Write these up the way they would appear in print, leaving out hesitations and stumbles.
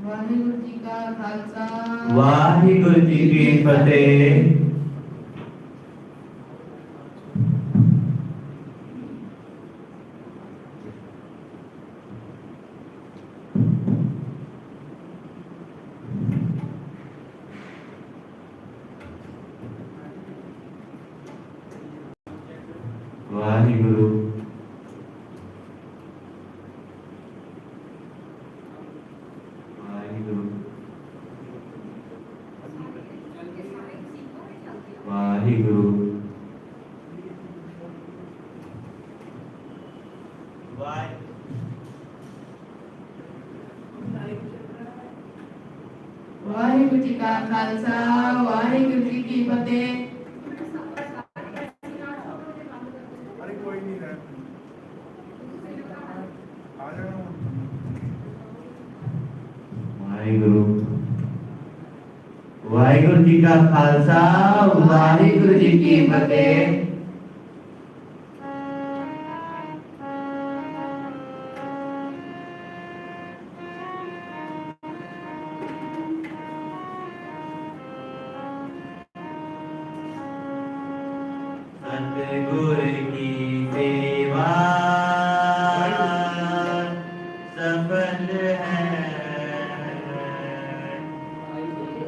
वाहिगुरु जी का खालसा वाहिगुरु जी की फतेह। वाहिगुरु वाहिगुरु वाहिगुरु वाहिगुरु जी का खालसा वाहिगुरु जी की फतेह। अरे कोई नहीं है, आ जाना। वाहिगुरु वाहिगुरु जी का खालसा वाहिगुरु जी की फतेह। सतगुर की सेवा सफल है,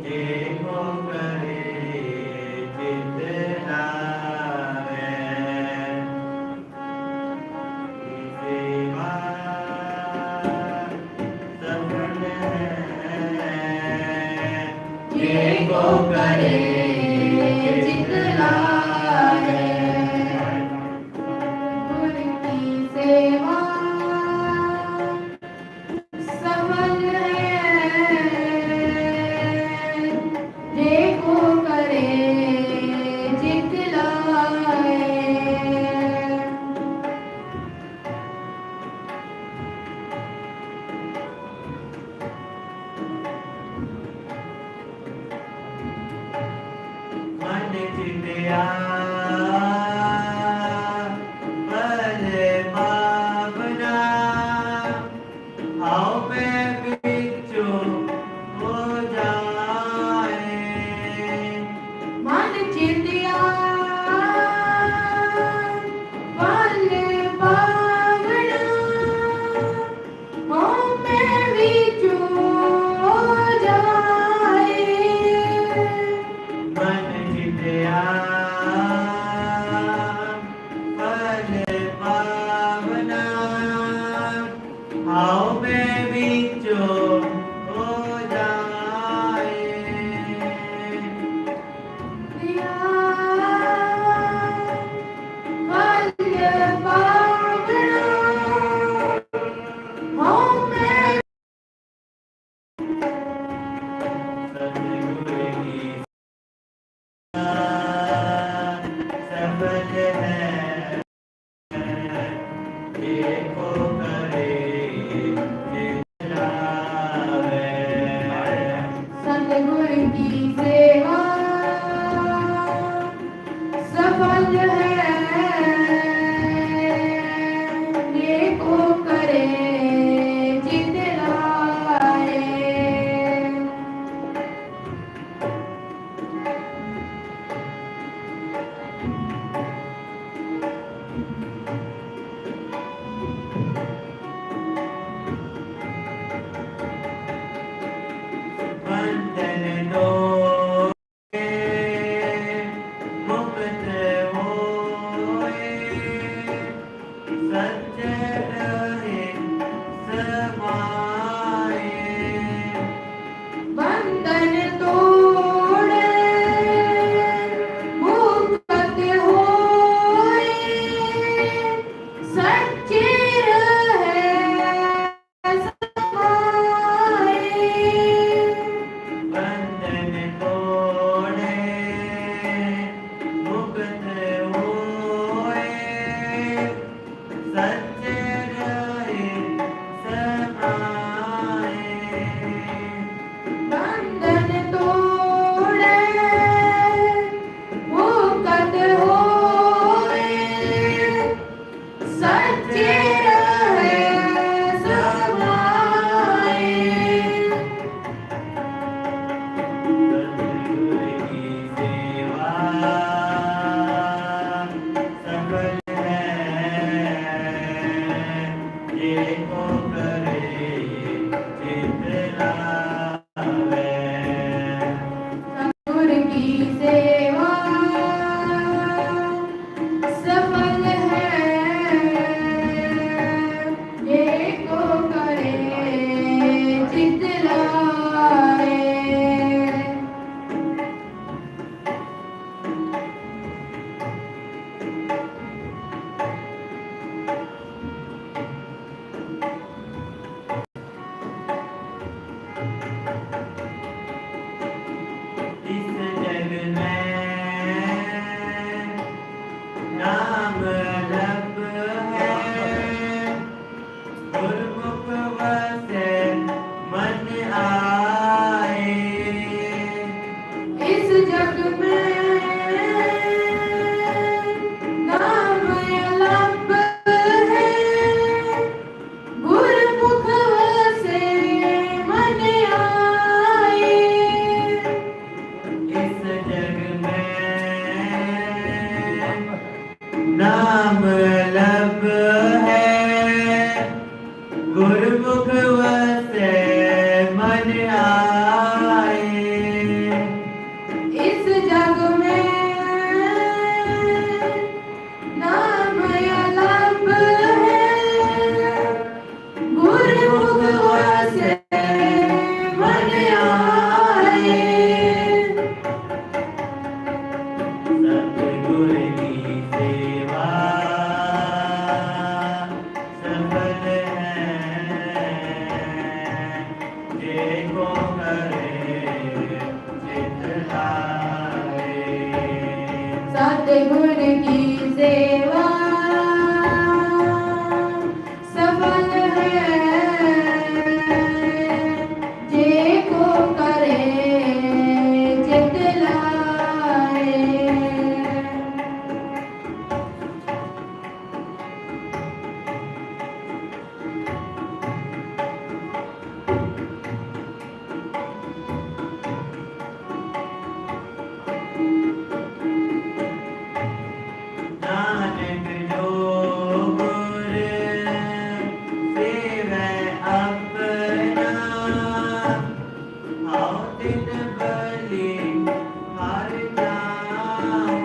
देखो करे चित लावे। सेवा सफल है, देखो करे चित लावे। गुरु की सेवा सफल है, देखो करे जित लाए। मन चितया बल पावना, आओ मैं बिचो हो जाए। मन चितिया बल पावना, हो मैं विचो हो जाए। मन चितया बल पावना, आओ मैं बिचो सतगुर की सेवा सफल है ये को करे चित लाए। इस जग में नाम लब है, गुरमुख वसे मन आए। इस जग में नाम अलग है, गुरमुख से मन आए। इस जग में नाम लब है, गुरमुख वसे मन आए। इस जग में नाम अलग है, गुरमुख से मन आए। सतगुर की सेवा सफल है, देखो करे चित लाए। सतगुर की सेवा सफल है जे को करे चित लाए। नानक जो गुर सेवै अपना, आओ तिन बलि हर जाऊं।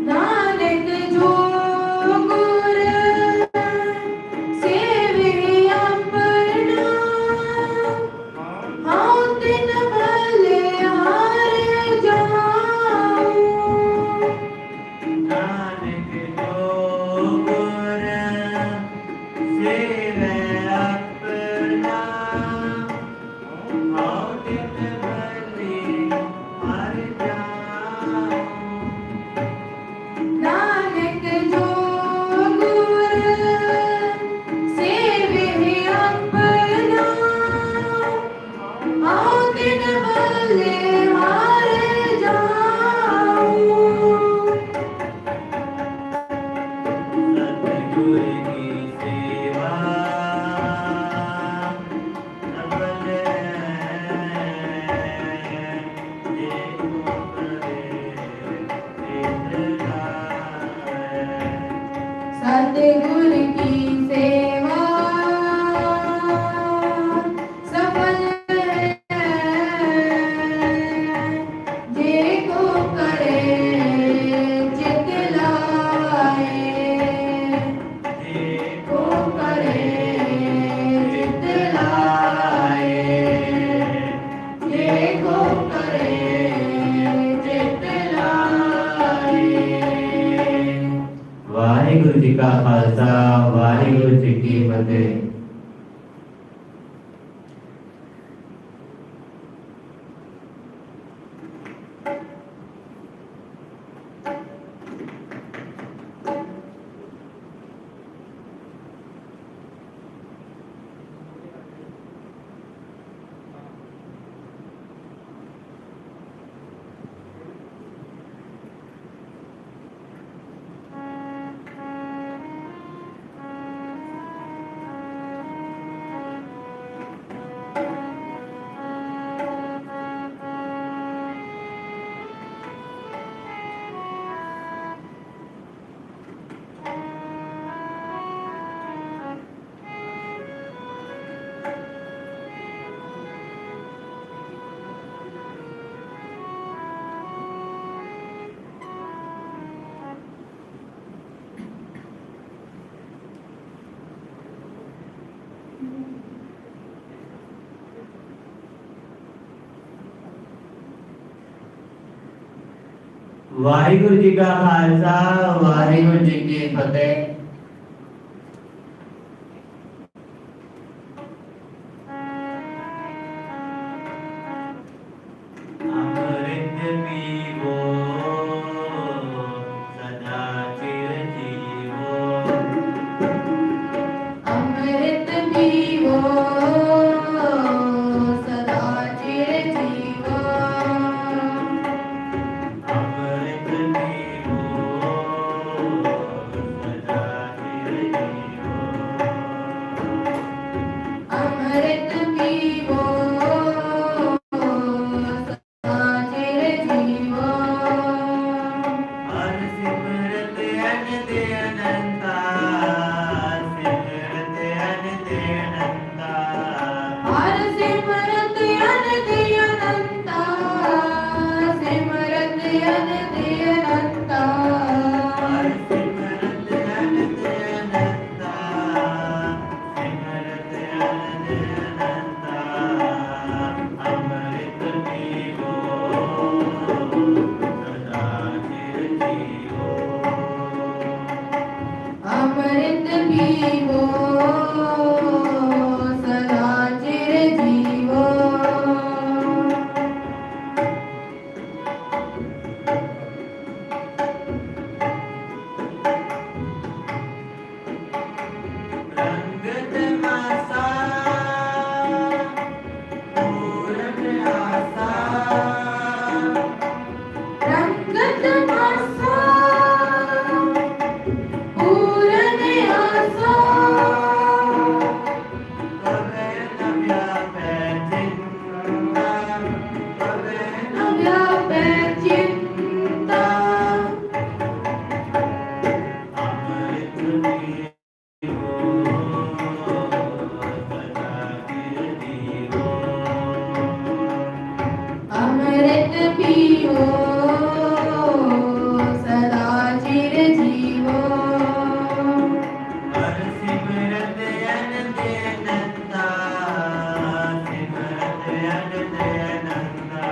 नानक जो गुर सेवे अपना, हाँ तिन भले हार जाऊं। नानक जो गुर सेवै अपना, आओ तिन बलि हर जाऊं। नानक जो गुर सेवे अपना, हाँ तिन भले हार जाऊं। सतगुर की सेवा सफल है, देखो करे चित लाए। सतगुर की सेवा सफल है जे को करे चित लाए। देखो को करे चित लाए, जे को करे चित लाए। वाहिगुरु जी का खालसा, वाहिगुरु जी की फतेह। वाहिगुरु जी का खालसा वाहिगुरु जी की फतेह। अमृत पीवो सदा चिर जीवो। अमृत पीवो सदा चिर जीवो। अमृत पीवो सदा चिर जीवो। अमृत पीवो सदा चिर जीवो। हर सिमरत अनंत अनंता, सिमरत अनंत अनंता। हर सिमरत अनंत अनंता, सिमरत अनंत अनंता। हर सिमरत अनंत अनंता, सिमरत अनंत अनंता। अमृत पीवो सदा चिर जीवो। अमृत पीवो सदा चिर जीवो। रंग तमाशा पूरन आशा। रंगत आसा पूरन आसा। कवे न व्यापै चिंता, कवे न व्यापै चिंता। अमृत पीवो सदा चिर जीवो। अमृत पीवो सदा चिर जीवो। हर सिमरत अनंत अनंता, सिमरत अनंत अनंता।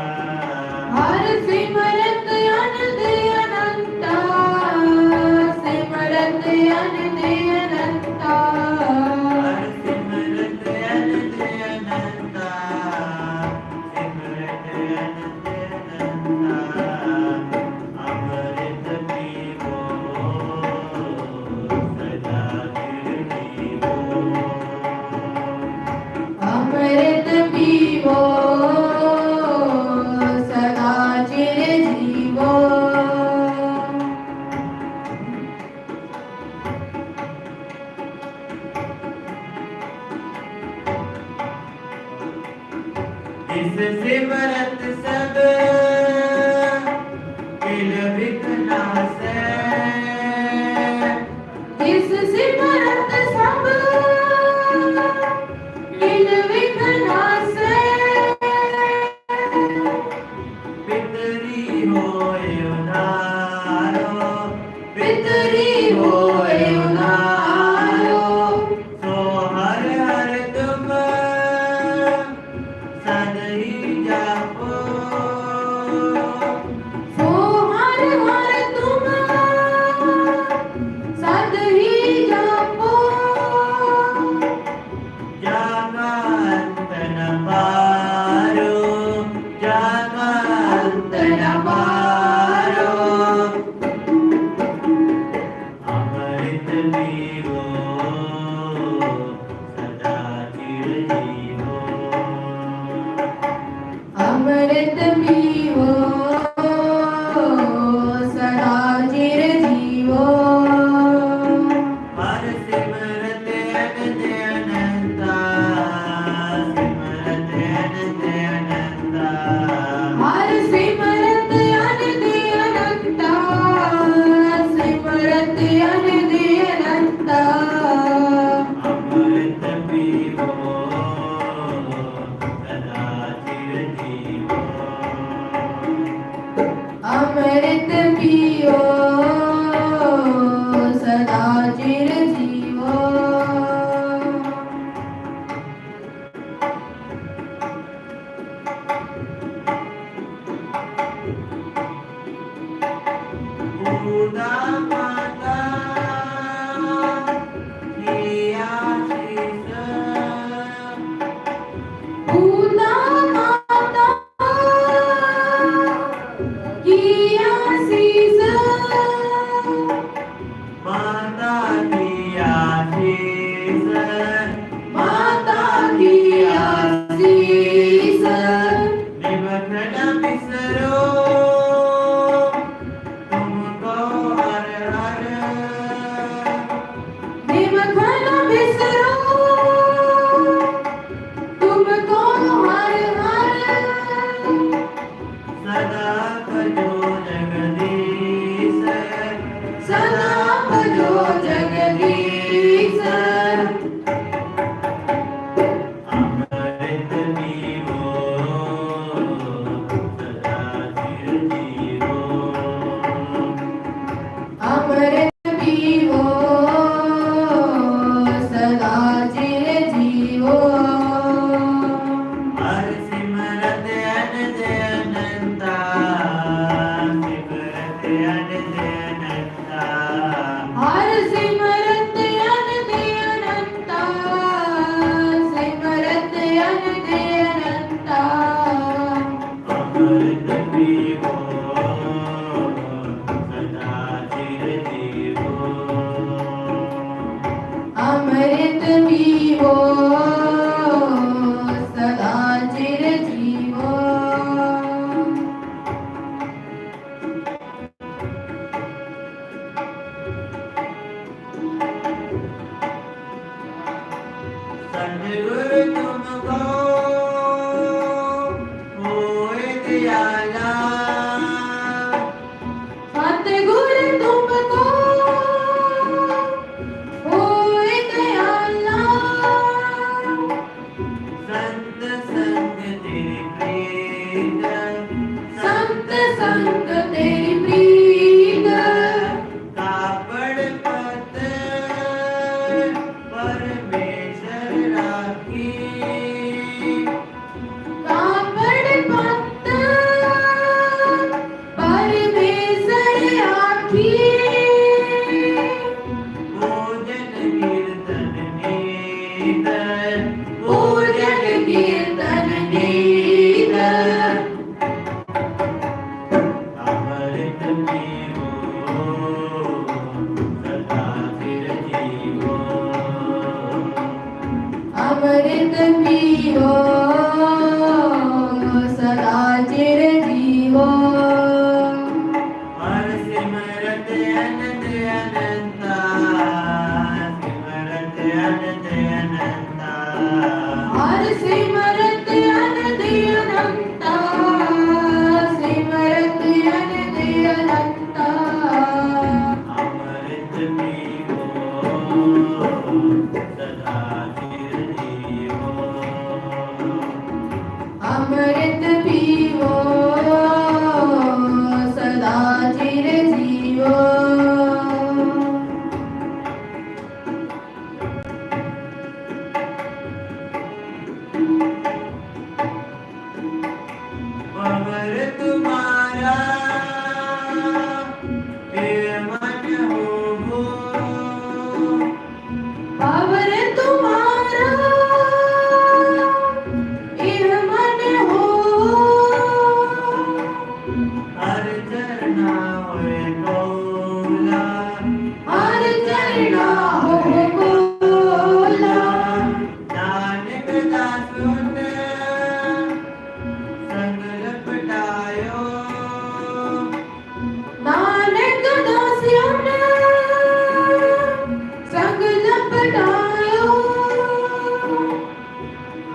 हर सिमरत अनंत अनंता, सिमरत अनंत अनंता। हर सिमरत अनंत अनंता, सिमरत अनंत अनंता। अमृत पीवो सदा चिर जीवो। अमृत पीवो सदा चिर जीवो। इस सिमरत सब किल विघ्नासै। इस सिमरत सब किल विघ्नासै। पितरी होय उधारो, पितरी होय उधारो। सो हर हर तुम सदहि जापो। सो हर हर तुम सद ही जापो। जागा अंत न पारो, जागा अंत न पारो। अमृत पीवो सदा चिर जीवो। अमृत पीवो सदा चिर जीवो। हर सिमरत अनंत अनंता, सिमरत अनंत अनंता। हर सिमरत अनंत अनंता, सिमरत अनंत अनंता। अमृत पीवो सदा चिर जीवो। पूता माता की आशीष माता की आशीष माता की आशीष निमक न बिसरो तुमको हर हर निमक न बिसरो तुमको हर हर सदा भजो जगदीश सदा भजो जगदीश अमृत पीवो सदा चिर जीवो अमृत पीवो सदा चिर जीवो हर सिमरत अनंत अनंता सिमरत अनंत अनंता हर सिमरत अनंत अनंता सिमरत अनंत अनंता अमृत पीवो सदा चिर जीवो अमृत पीवो सदा चिर जीवो सद्गुरु तुमको होए दयाला सतगुरु तुमको होए दयाला संत संग तेरी प्रीत संत संग तेरी प्रीत कापड़ पत परमेश्वर राखी कापड़ पत्त परमेश्वर आखी पूजन कीर्तन नीत पूजन कीर्तन नीत अमृत पीवो सदा चिर जीवो अमृत पीवो सदा चिर जीवो हर सिमरत अनंत अनंता सिमरत अनंत अनंता हर सिमरत अनंत अनंता सिमरत अनंत अनंता अमृत पीवो सदा चिर जीवो अमृत पीवो सदा चिर जीवो पवर तुम्हारा फिर मन हो पावर तुम्हारा इह मन हो हर चरना होए कौला हर चरणा हो बोला नानक दासुन संग लपटायो नानक दास्यन संग लपटायो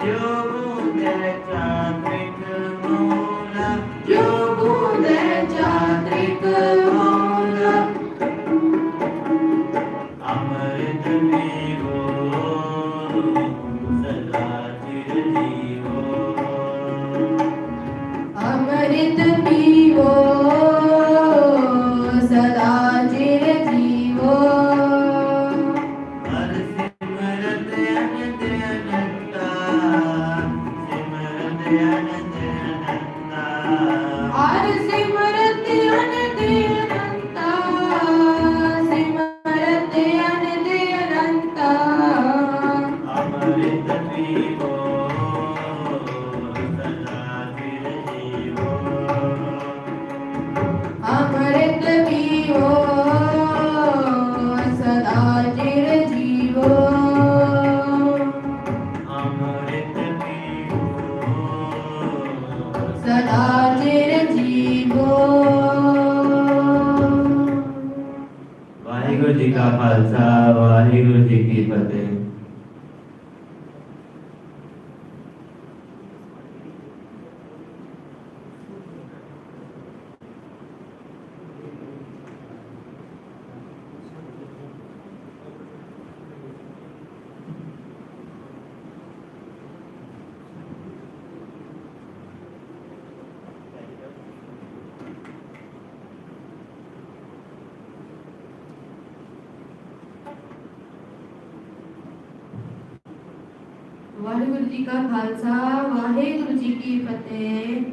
जो बूंदे चात्रिक मौला जो बूंद चात्रिक मौला अमृत पीवो सदा चिर जीवो अमृत पीवो सदा चिर जीवो हर सिमरत अनंत अनंता सिमरत अनंत अनंता हर सिमरत अनंत अनंता सिमरत अनंत अनंता अमृत पीवो सदा चिरंजीवो। वाहिगुरु जी का खालसा वाहिगुरु जी की फतेह। वाहिगुरु जी का खालसा वाहिगुरु जी की फतेह।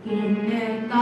किनका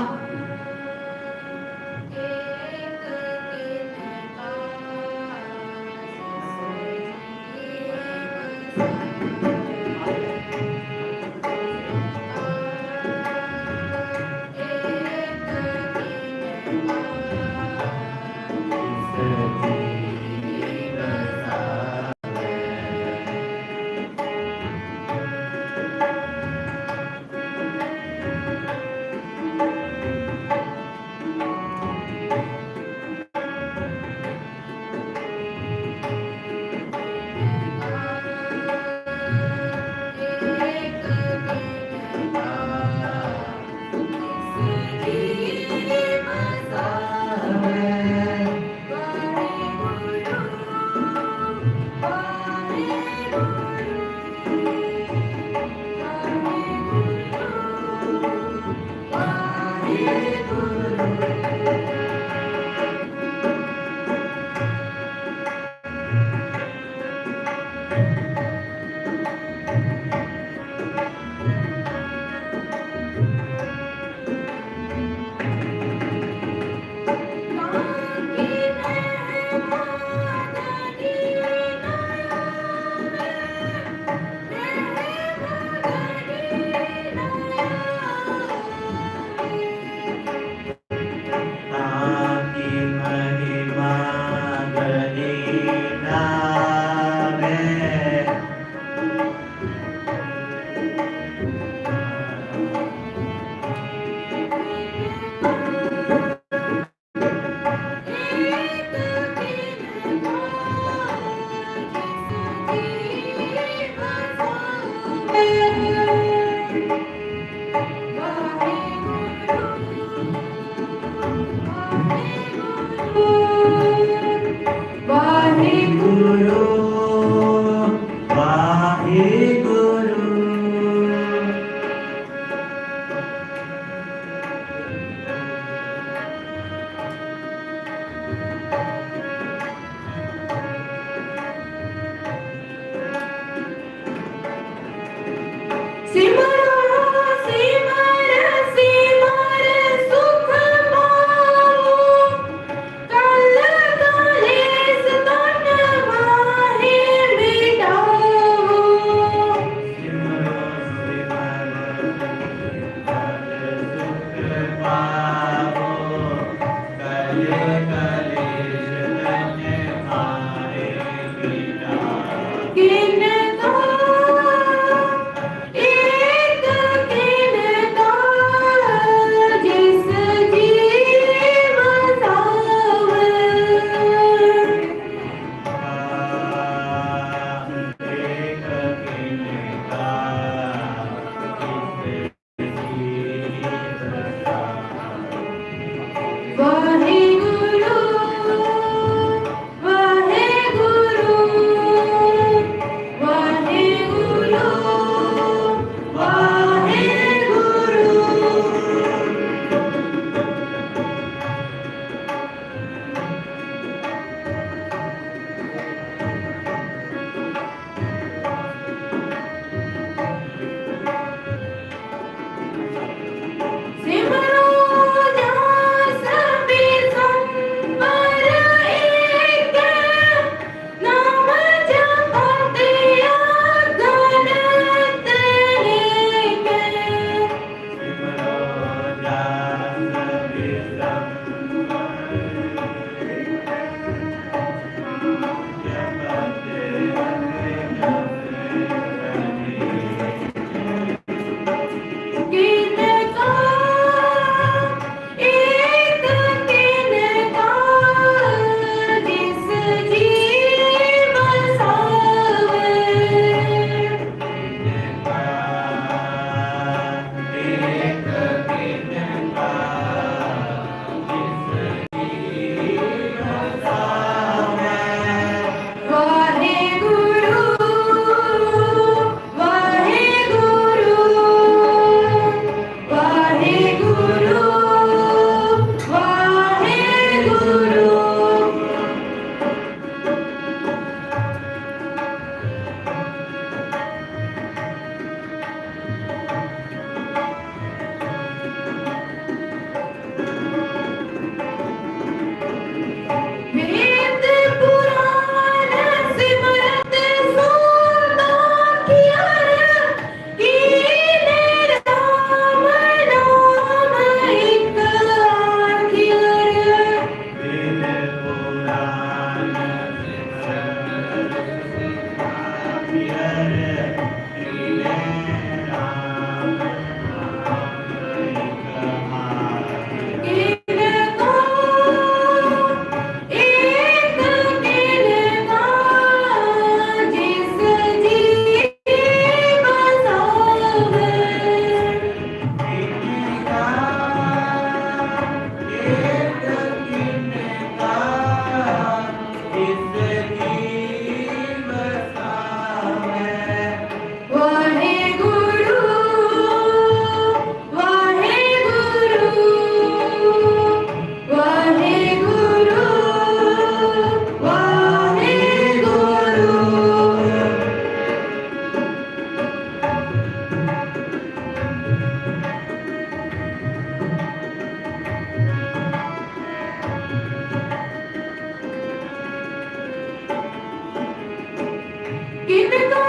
किनको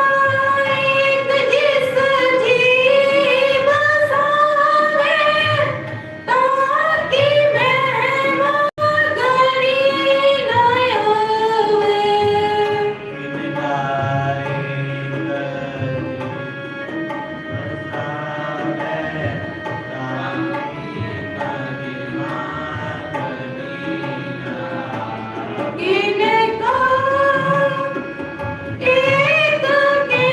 एक जिस जी बसावे, ताकि महिमा गणी न आवे। किनको एक के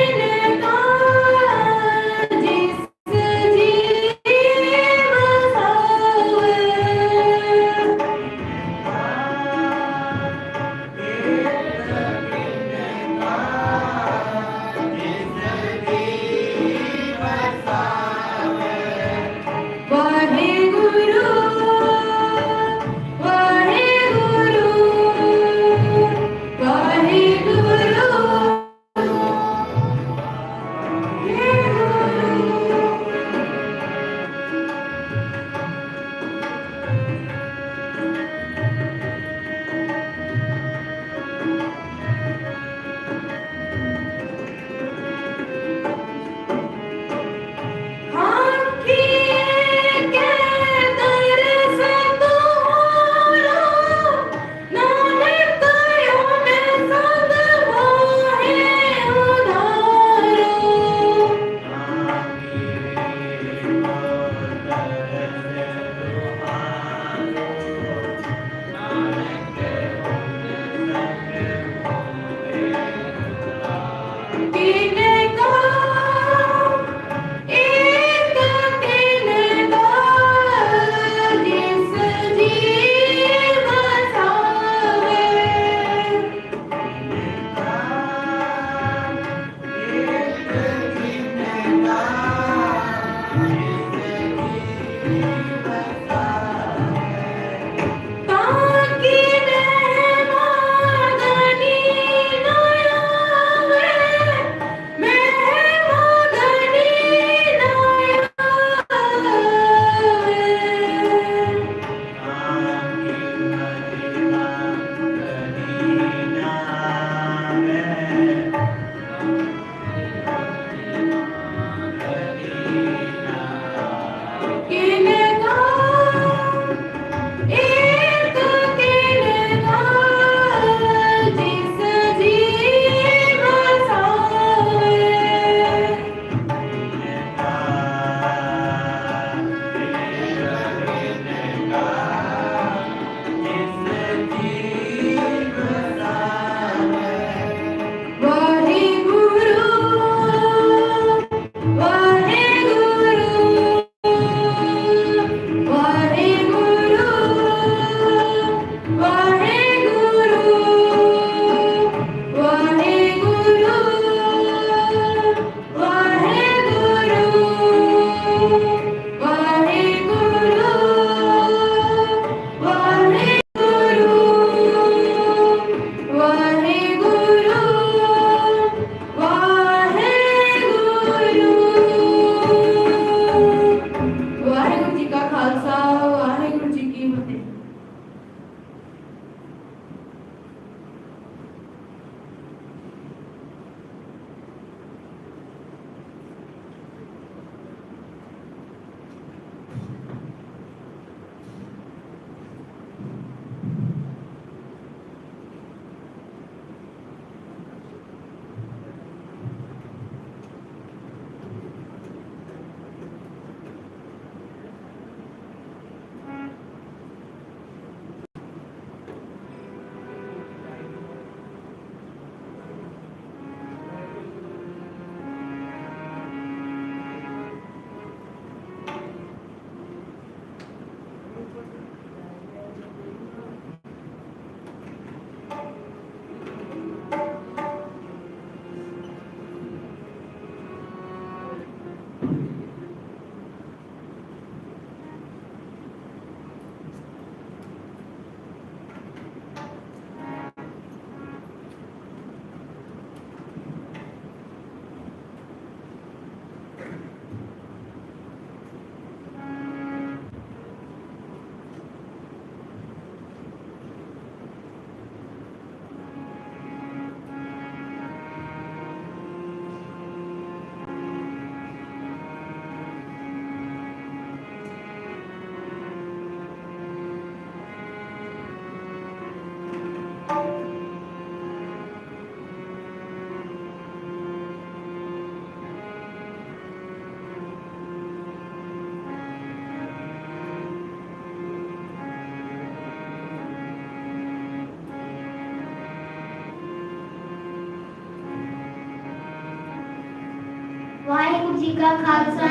वाहिगुरु जी का खालसा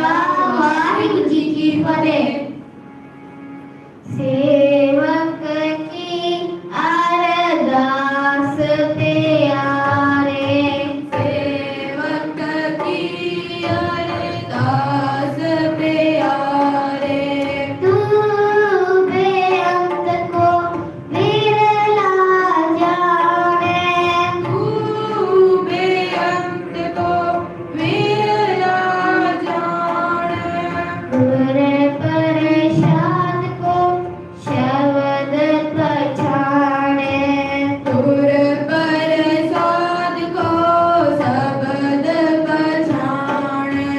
वाहिगुरु जी की फतेह। सेवक की अरदास प्यारे, सेवक की अरदास प्यारे, तू बेअंत को विरला जाने, तू बेअंत को विरला जाने, गुर प्रसाद को शब्द पछाणे, दूर प्रसाद को शब्द पछाणे,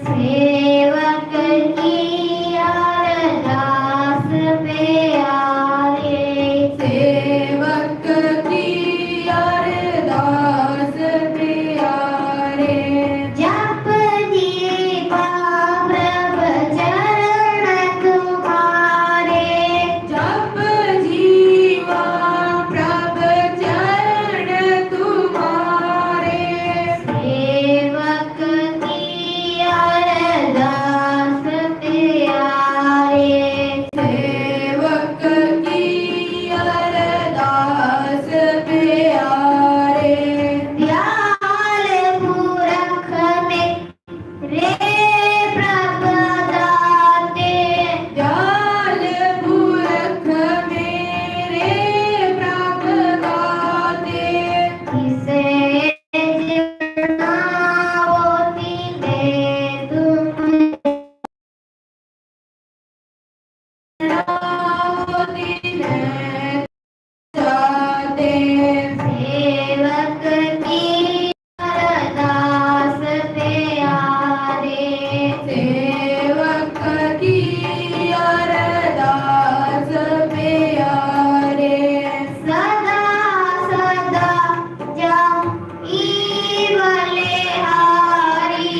सेवक की अरदास प्यारे, सेवक की अरदास प्यारे, जप दीपा प्रभ चरण तुम्हारे, जप जीवा प्रभ चरण तुम्हारे, सेवक की अरदास प्यारे, सेवक की अरदास प्यारे, दयाल मूरख में रे प्रभ दाते, जाल मूरख मेरे प्रभ गाते, किसे जनावती ने तुम जाते, सेवक की अरदास प्यारे, सेवक की अरदास प्यारे, सदा सदा जाई बलिहारी,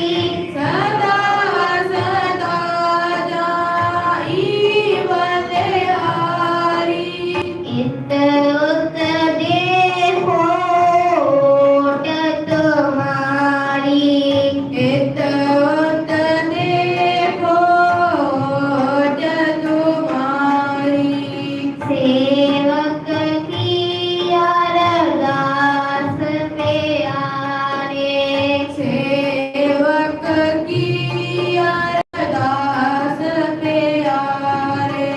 सदा सदा जाई बलिहारी, इत उत देखो ओट तुम्हारी, इत उत देखो ओट तुम्हारी, सेवक की अरदास प्यारे, सेवक की अरदास प्यारे,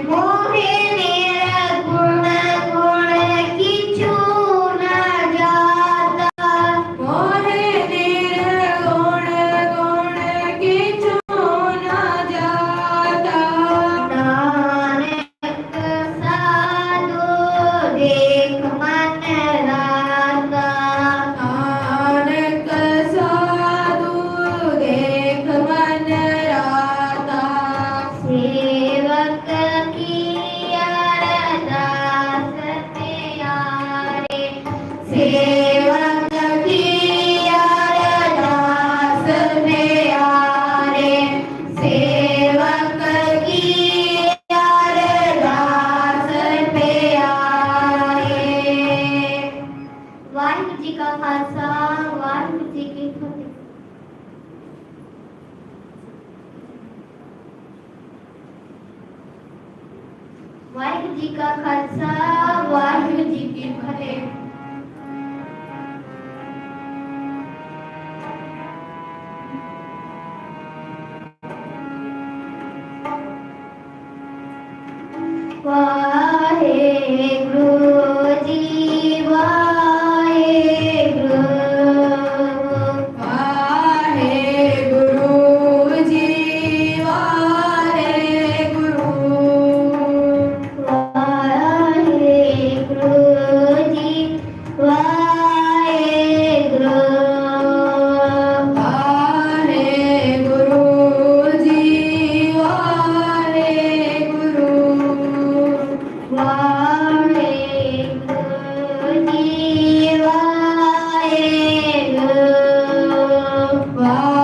मोहे निर्गुण गुण किछु न जाता, मोहे निर्गुण गुण किछु न जाता, नानक साधु देख मन राता, नानक साधु देख मन राता, सेवक की अरदास प्यारे, सेवक की अरदास प्यारे, सेवक की अरदास प्यारे। वाहिगुरु जी का खालसा वाहिगुरु जी की फतेह। वाहिगुरु जी का खालसा वाहिगुरु जी की फतेह। वाहेगुरु जी वाहेगुरु, वाहेगुरु जी वाहेगुरु, वाहेगुरु जी वाहेगुरु, वाहेगुरु जी वाहेगुरु, वाहेगुरु जी वाहेगुरु,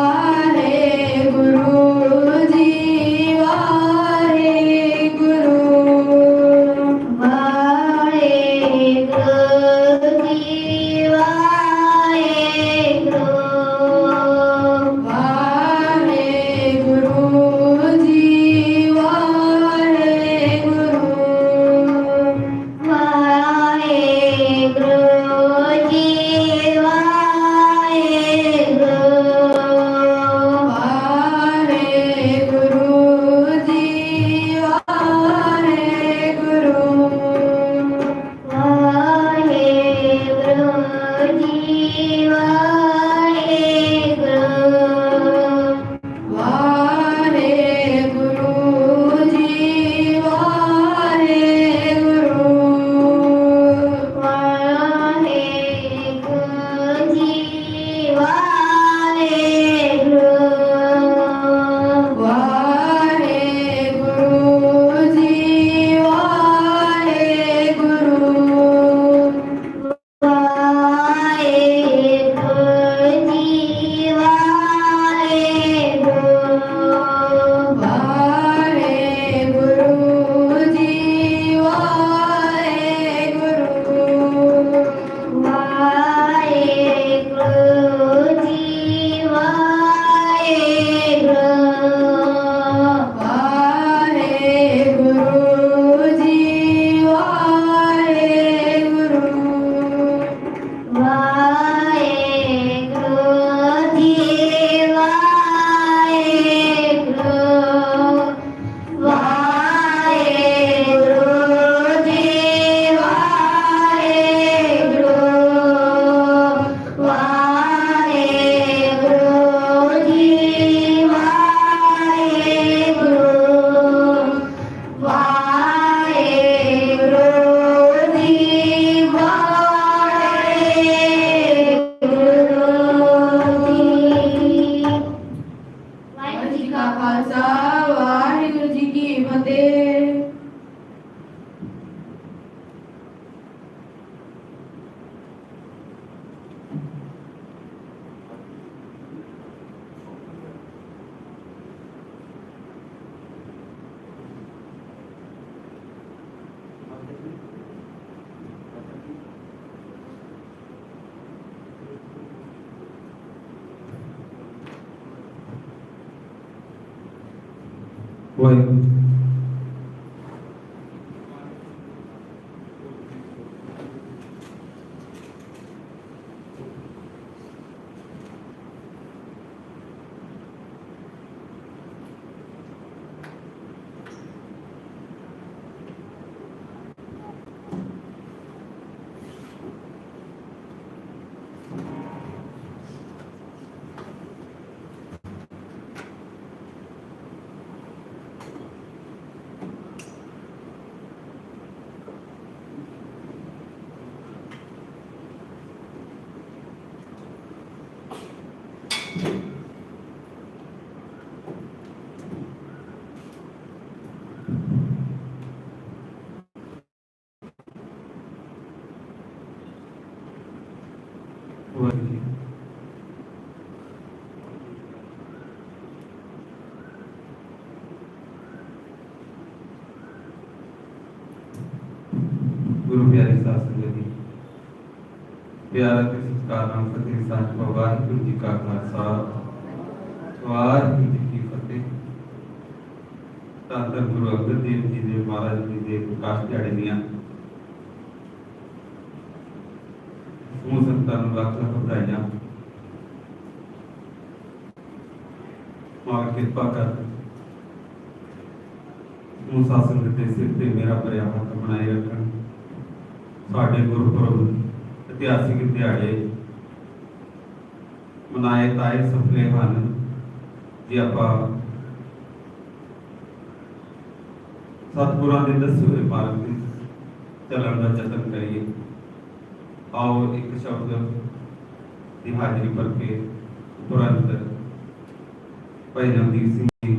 वाहेगुरु जी वाहेगुरु, वाहेगुरु जी वाहेगुरु, वाहिगुरू वाहिगुरू गुरु प्यारे साथ संगत जी प्यारा ते सत्कार नाम फतेह साथ वाहिगुरू जी का खालसा वाहिगुरू जी की फतेह। धन गुरु अंगद देव जी दे महाराज जी दे प्रकाश दिहाड़े दियां समूह संतां नूं लख लख बधाइयां। मां कृपा कर समूह शासन के सिर ते मेरा भरिया हक बनाए रखन। साडे गुरपुरब इतिहासिक दिहाड़े मनाए ताए सफले हन जे आपां सतगुरां दे दसे होए मार्ग ते चलण दा यतन करिए। आओ एक शब्द की हाजिरी भर के तुरंत भाई नवदीप सिंह जी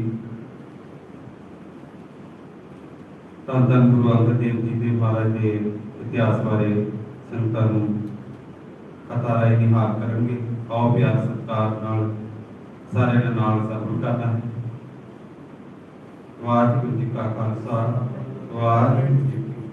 धन धन गुरु अंगद देव जी के महाराज के इतिहास बारे संगतां नूं कथा राय निहाल करनगे। आओ प्यार सत्कार नाल सारे नाल सतगुर करना है। वाहिगुरू जी का खालसा वाहिगुरू जी की फतेह।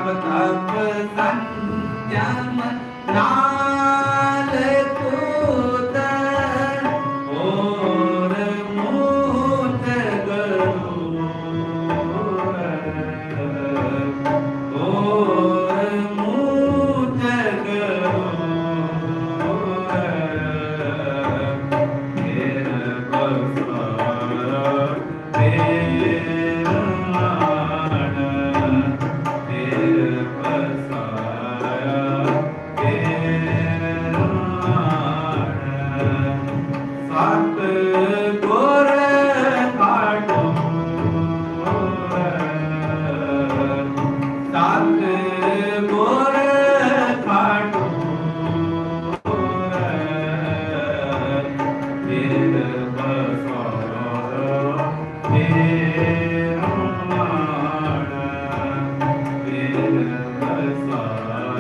तप संयम नाल कूद और मूत गरूर और मूत गरूर फिर बसाया फिर माना फिर बसाया फिर माना सत गुर काटो सत गुर काटो फिर बसाया फिर माना फिर बसाया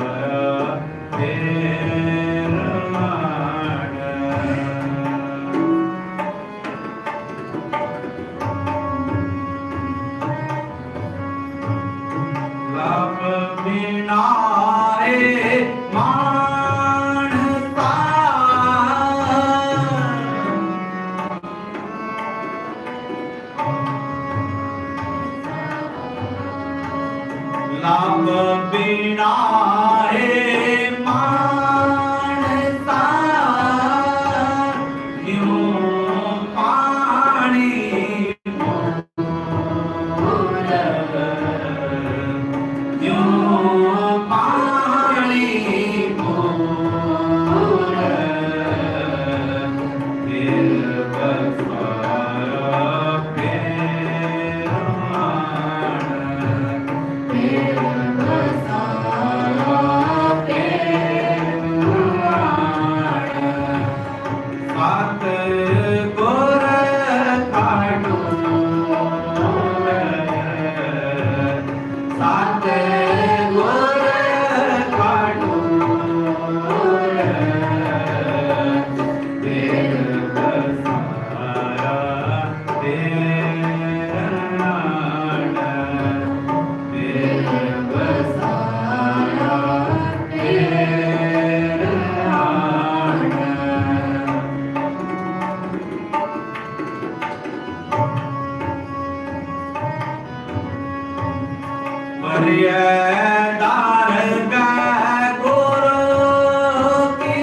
फिर माना लभ बिनाए मानसा लभ बिनाए मानसा यूं पानी यूं पानी पूर फिर बसाया फिर माना फिर बसाया फिर माना सत गुर काटो सत गुर काटो फिर बसाया फिर माना फिर बसाया फिर माना मर्यादार का गुरु की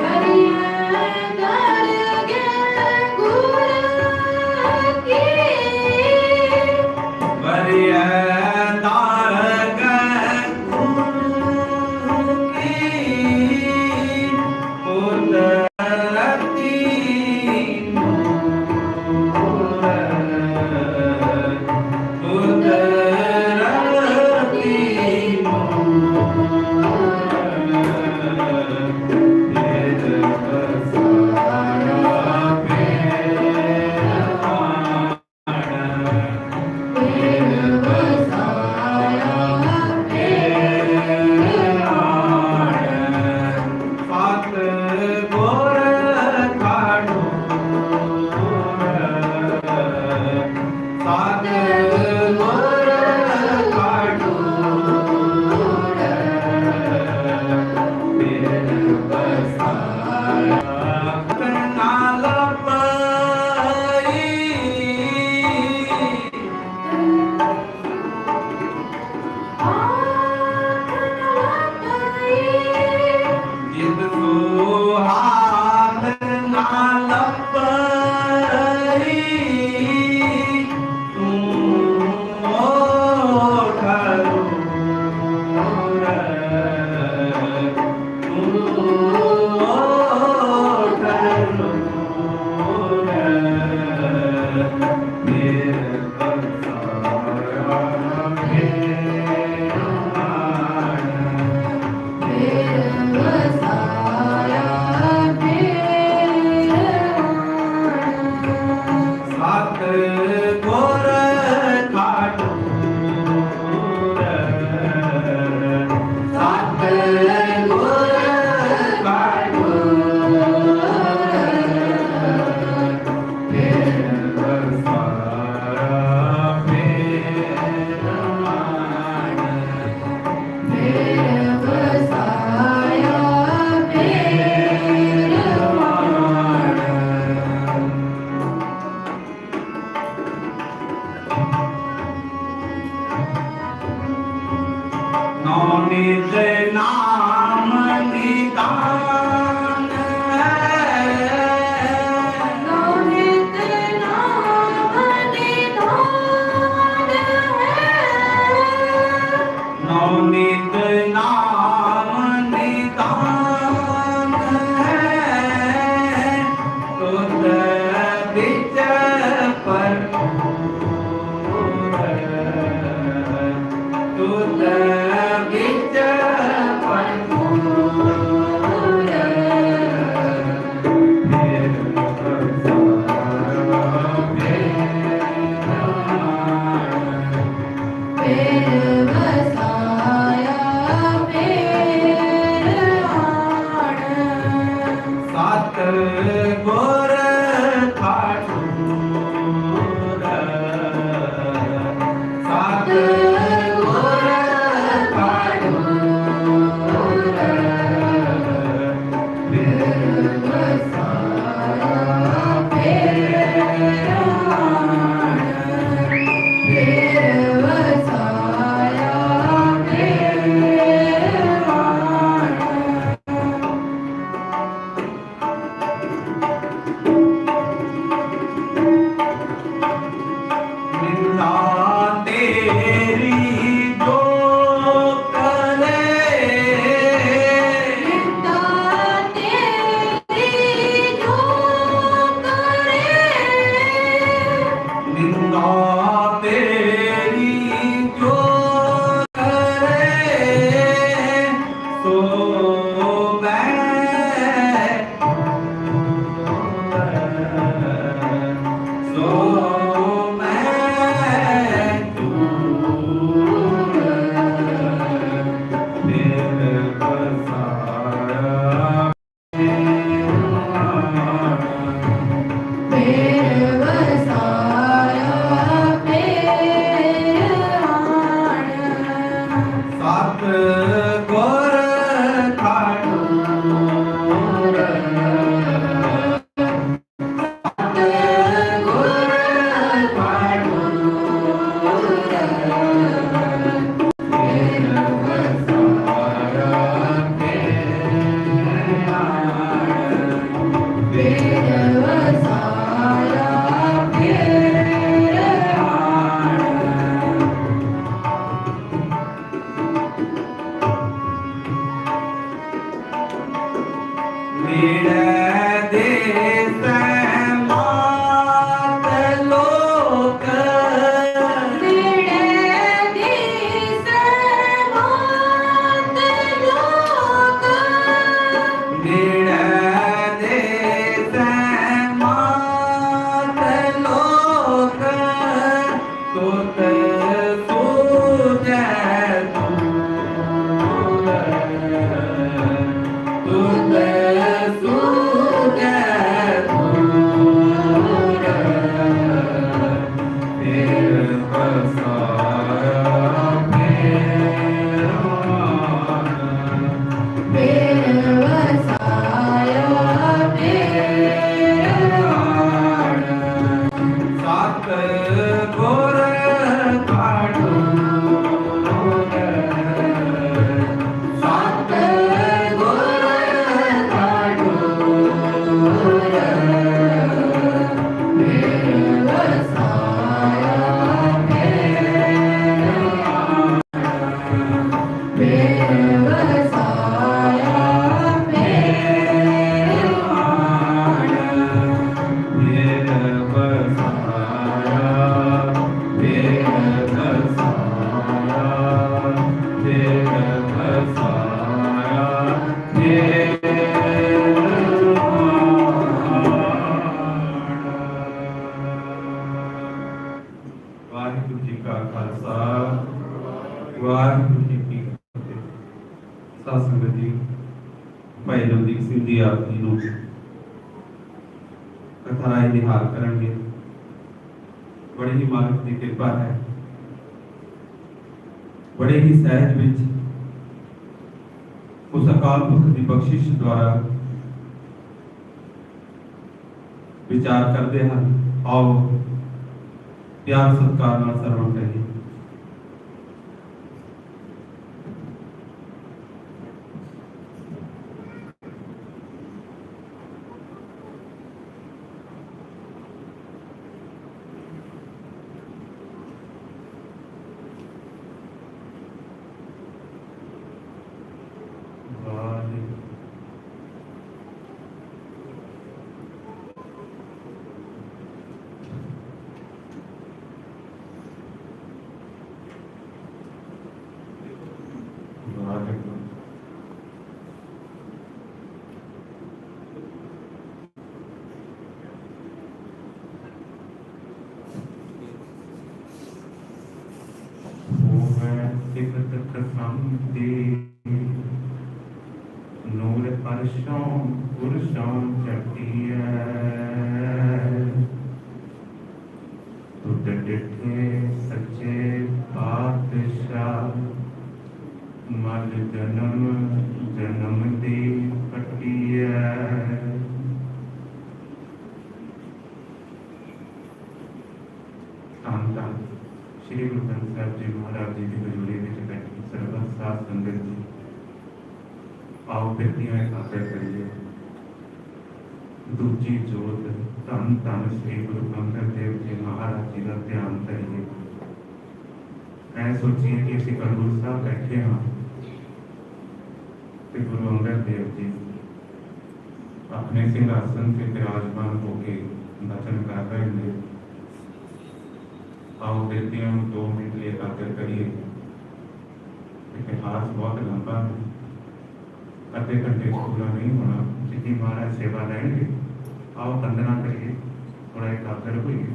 हरियाणा गे गुरु की मर्यादार का गुरु की कुदरती नूर कुदरती निज नाम निदान नित नाम निधान निज नाम निदान तुद बिच पर तुद बिच पर सत गुर ठाकुर सत गुर ठाकुर निंदा तेरी जो करे निंदा तेरी जो करे सो सत गुर ठाकुर सत गुर वाहिगुरु जी का खालसा वाहिगुरु जी की फतेह। साध संगत जी, भाई नवदीप सिंह जी आप जी ਨੂੰ कथा राय निहाल करेंगे। बड़ी ही मालिक की कृपा है, बड़े ही सहज विच उस अकाल पुरख की बख्शिश द्वारा विचार करते हैं। आओ प्यार सत्कार नाल सरवण करिए। सिफत कसम दे नूर परशों पुरशों चटिया टूट डिठे सच्चे पातशाह मल जन्म जन्म दी पटिया ਧੰਨ ਧੰਨ श्री गुरु ग्रंथ साहिब जी महाराज जी की हजूरी में बैठी सर्वत साध संगत जी आओ बिरतियां एकाग्र करिए दूजी जोत धन धन श्री गुरु अंगद देव जी महाराज जी का ध्यान करिए ऐ सोचिए कि ਅਸੀਂ ਗੁਰੂ ਸਾਹਿਬ बैठे हाँ ਤੇ गुरु अंगद देव जी अपने सिंहासन से विराजमान होके वचन कर रहे हैं आओ बिरतियां 2 मिनट लिए एकाग्र करिए इतिहास बहुत लंबा है अद्धे घंटे पूरा नहीं होना जितनी महाराज सेवा लेंगे आओ वंदना करिए थोड़ा एकाग्र होइए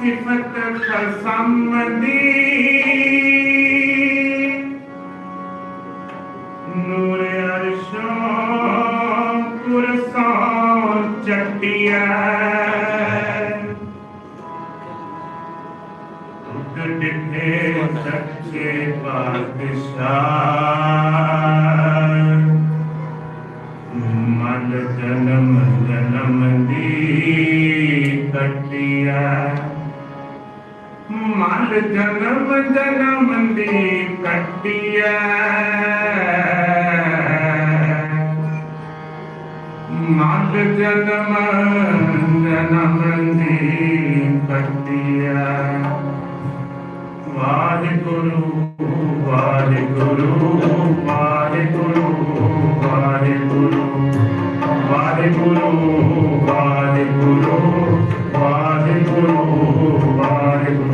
सिफत कसम दी नूर अर्शों पुरसों चटिया टूट डिठे सच्चे पातशाह मल जन्म जन्म दी कटिया मल जन्म जन्म दी कटिया मल जन्म जन्म दी कटिया वाहिगुरु वाहिगुरु वाहिगुरु वाहिगुरु वाहिगुरु वाहिगुरु वाहिगुरु वाहिगुरु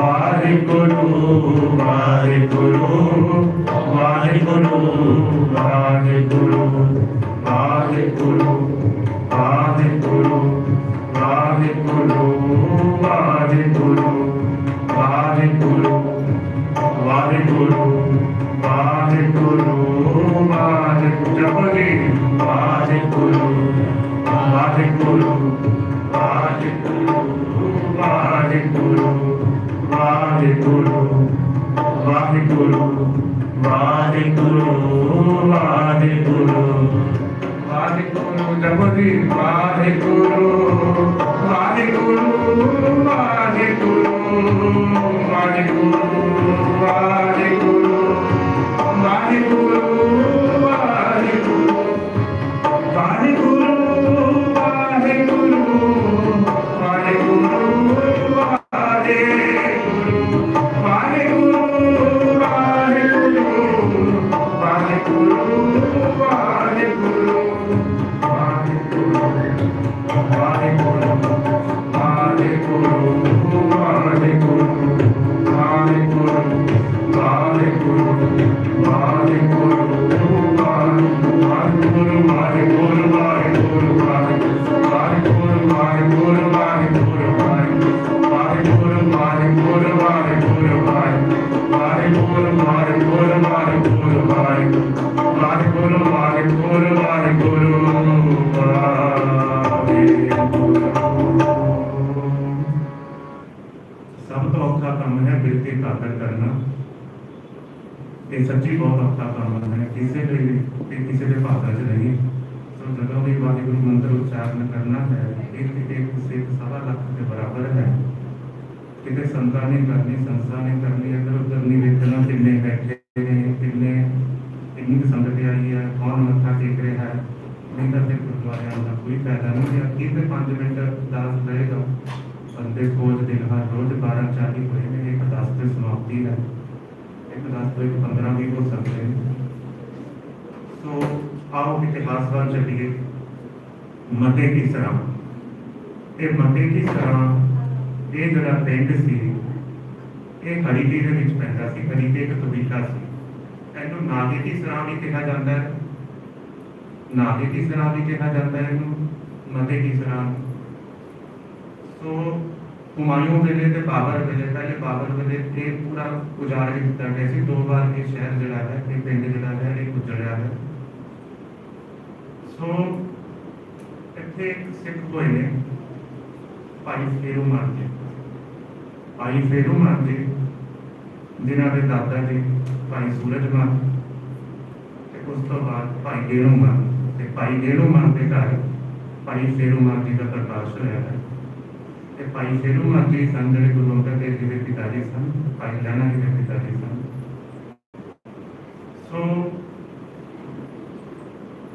वाहिगुरु वाहिगुरु वाहिगुरु वाहिगुरु वाहिगुरु वाहिगुरु वाहिगुरु वाहिगुरु वाहिगुरु वाहिगुरु वाहिगुरु जपरे वाहिगुरु वाहिगुरु वाहिगुरु वाहिगुरु वाहिगुरु वाहिगुरु वाहिगुरु वाहिगुरु वाहिगुरु जपरे वाहिगुरु वाहिगुरु वाहिगुरु वाहिगुरु वाहिगुरु वाहिगुरु वाहिगुरु वाहिगुरु सब तो औखा काम है बिरती एकाग्र करना ये सच्ची बहुत औखा काम है किसी के भाषा च नहीं तो जगह भी वाहिगुरु मंत्र उच्चारण करना है एक से 1.25 लाख के बराबर है कितने संता नहीं करनी संस्था नहीं करनी इधर उधर नहीं देखना किन्ने बैठे किन्ने कितनी संगत आई है कौन मत्था टेक रहा है नहीं करते गुरुद्वारे आने का कोई फायदा नहीं है 5 मिनट दास रहेगा बंदे खोज दिन हर रोज 12:40 हुए में 1:10 पे समाप्ति है 1:10 तो 15 भी हो सकते हैं तो आओ इतिहास वाल चलिए मते की सराह ये मते की सराह ये जरा पिंड सी ये हरीके ਦੇ ਵਿੱਚ ਪੈਂਦਾ ਸੀ ਹਰੀਕੇ ਇੱਕ ਕਬੀਲਾ ਸੀ ਇਹਨੂੰ ਨਾਗੇ ਦੀ ਸਰਾਹ ਵੀ ਕਿਹਾ ਜਾਂਦਾ ਹੈ नाभि की सराह भी कहा जाता है इन्हू मथे की सराह। सो हुमायूं वेले ते बाबर वेले, पहले बाबर वेले ये पूरा उजाड़ के दिता गया सी। 2 बार ये शहर जिहड़ा है, ये पिंड जिहड़ा है, ये उजड़िया है। सो इत्थे एक सिख होए ने भाई फेरू मान जी। भाई फेरू मान जी जिन्हां दे दादा जी भाई सूरज मान, ते उस तो बाद भाई गेड़ू मान, ते भाई गेड़ू मान के घर भाई फेरू मान जी का प्रकाश होया है। ते भाई फेरू मान जी सन जिहड़े गुरु अंगद देव जी के पिता जी सन, भाई लैना जी के पिता जी सन। सो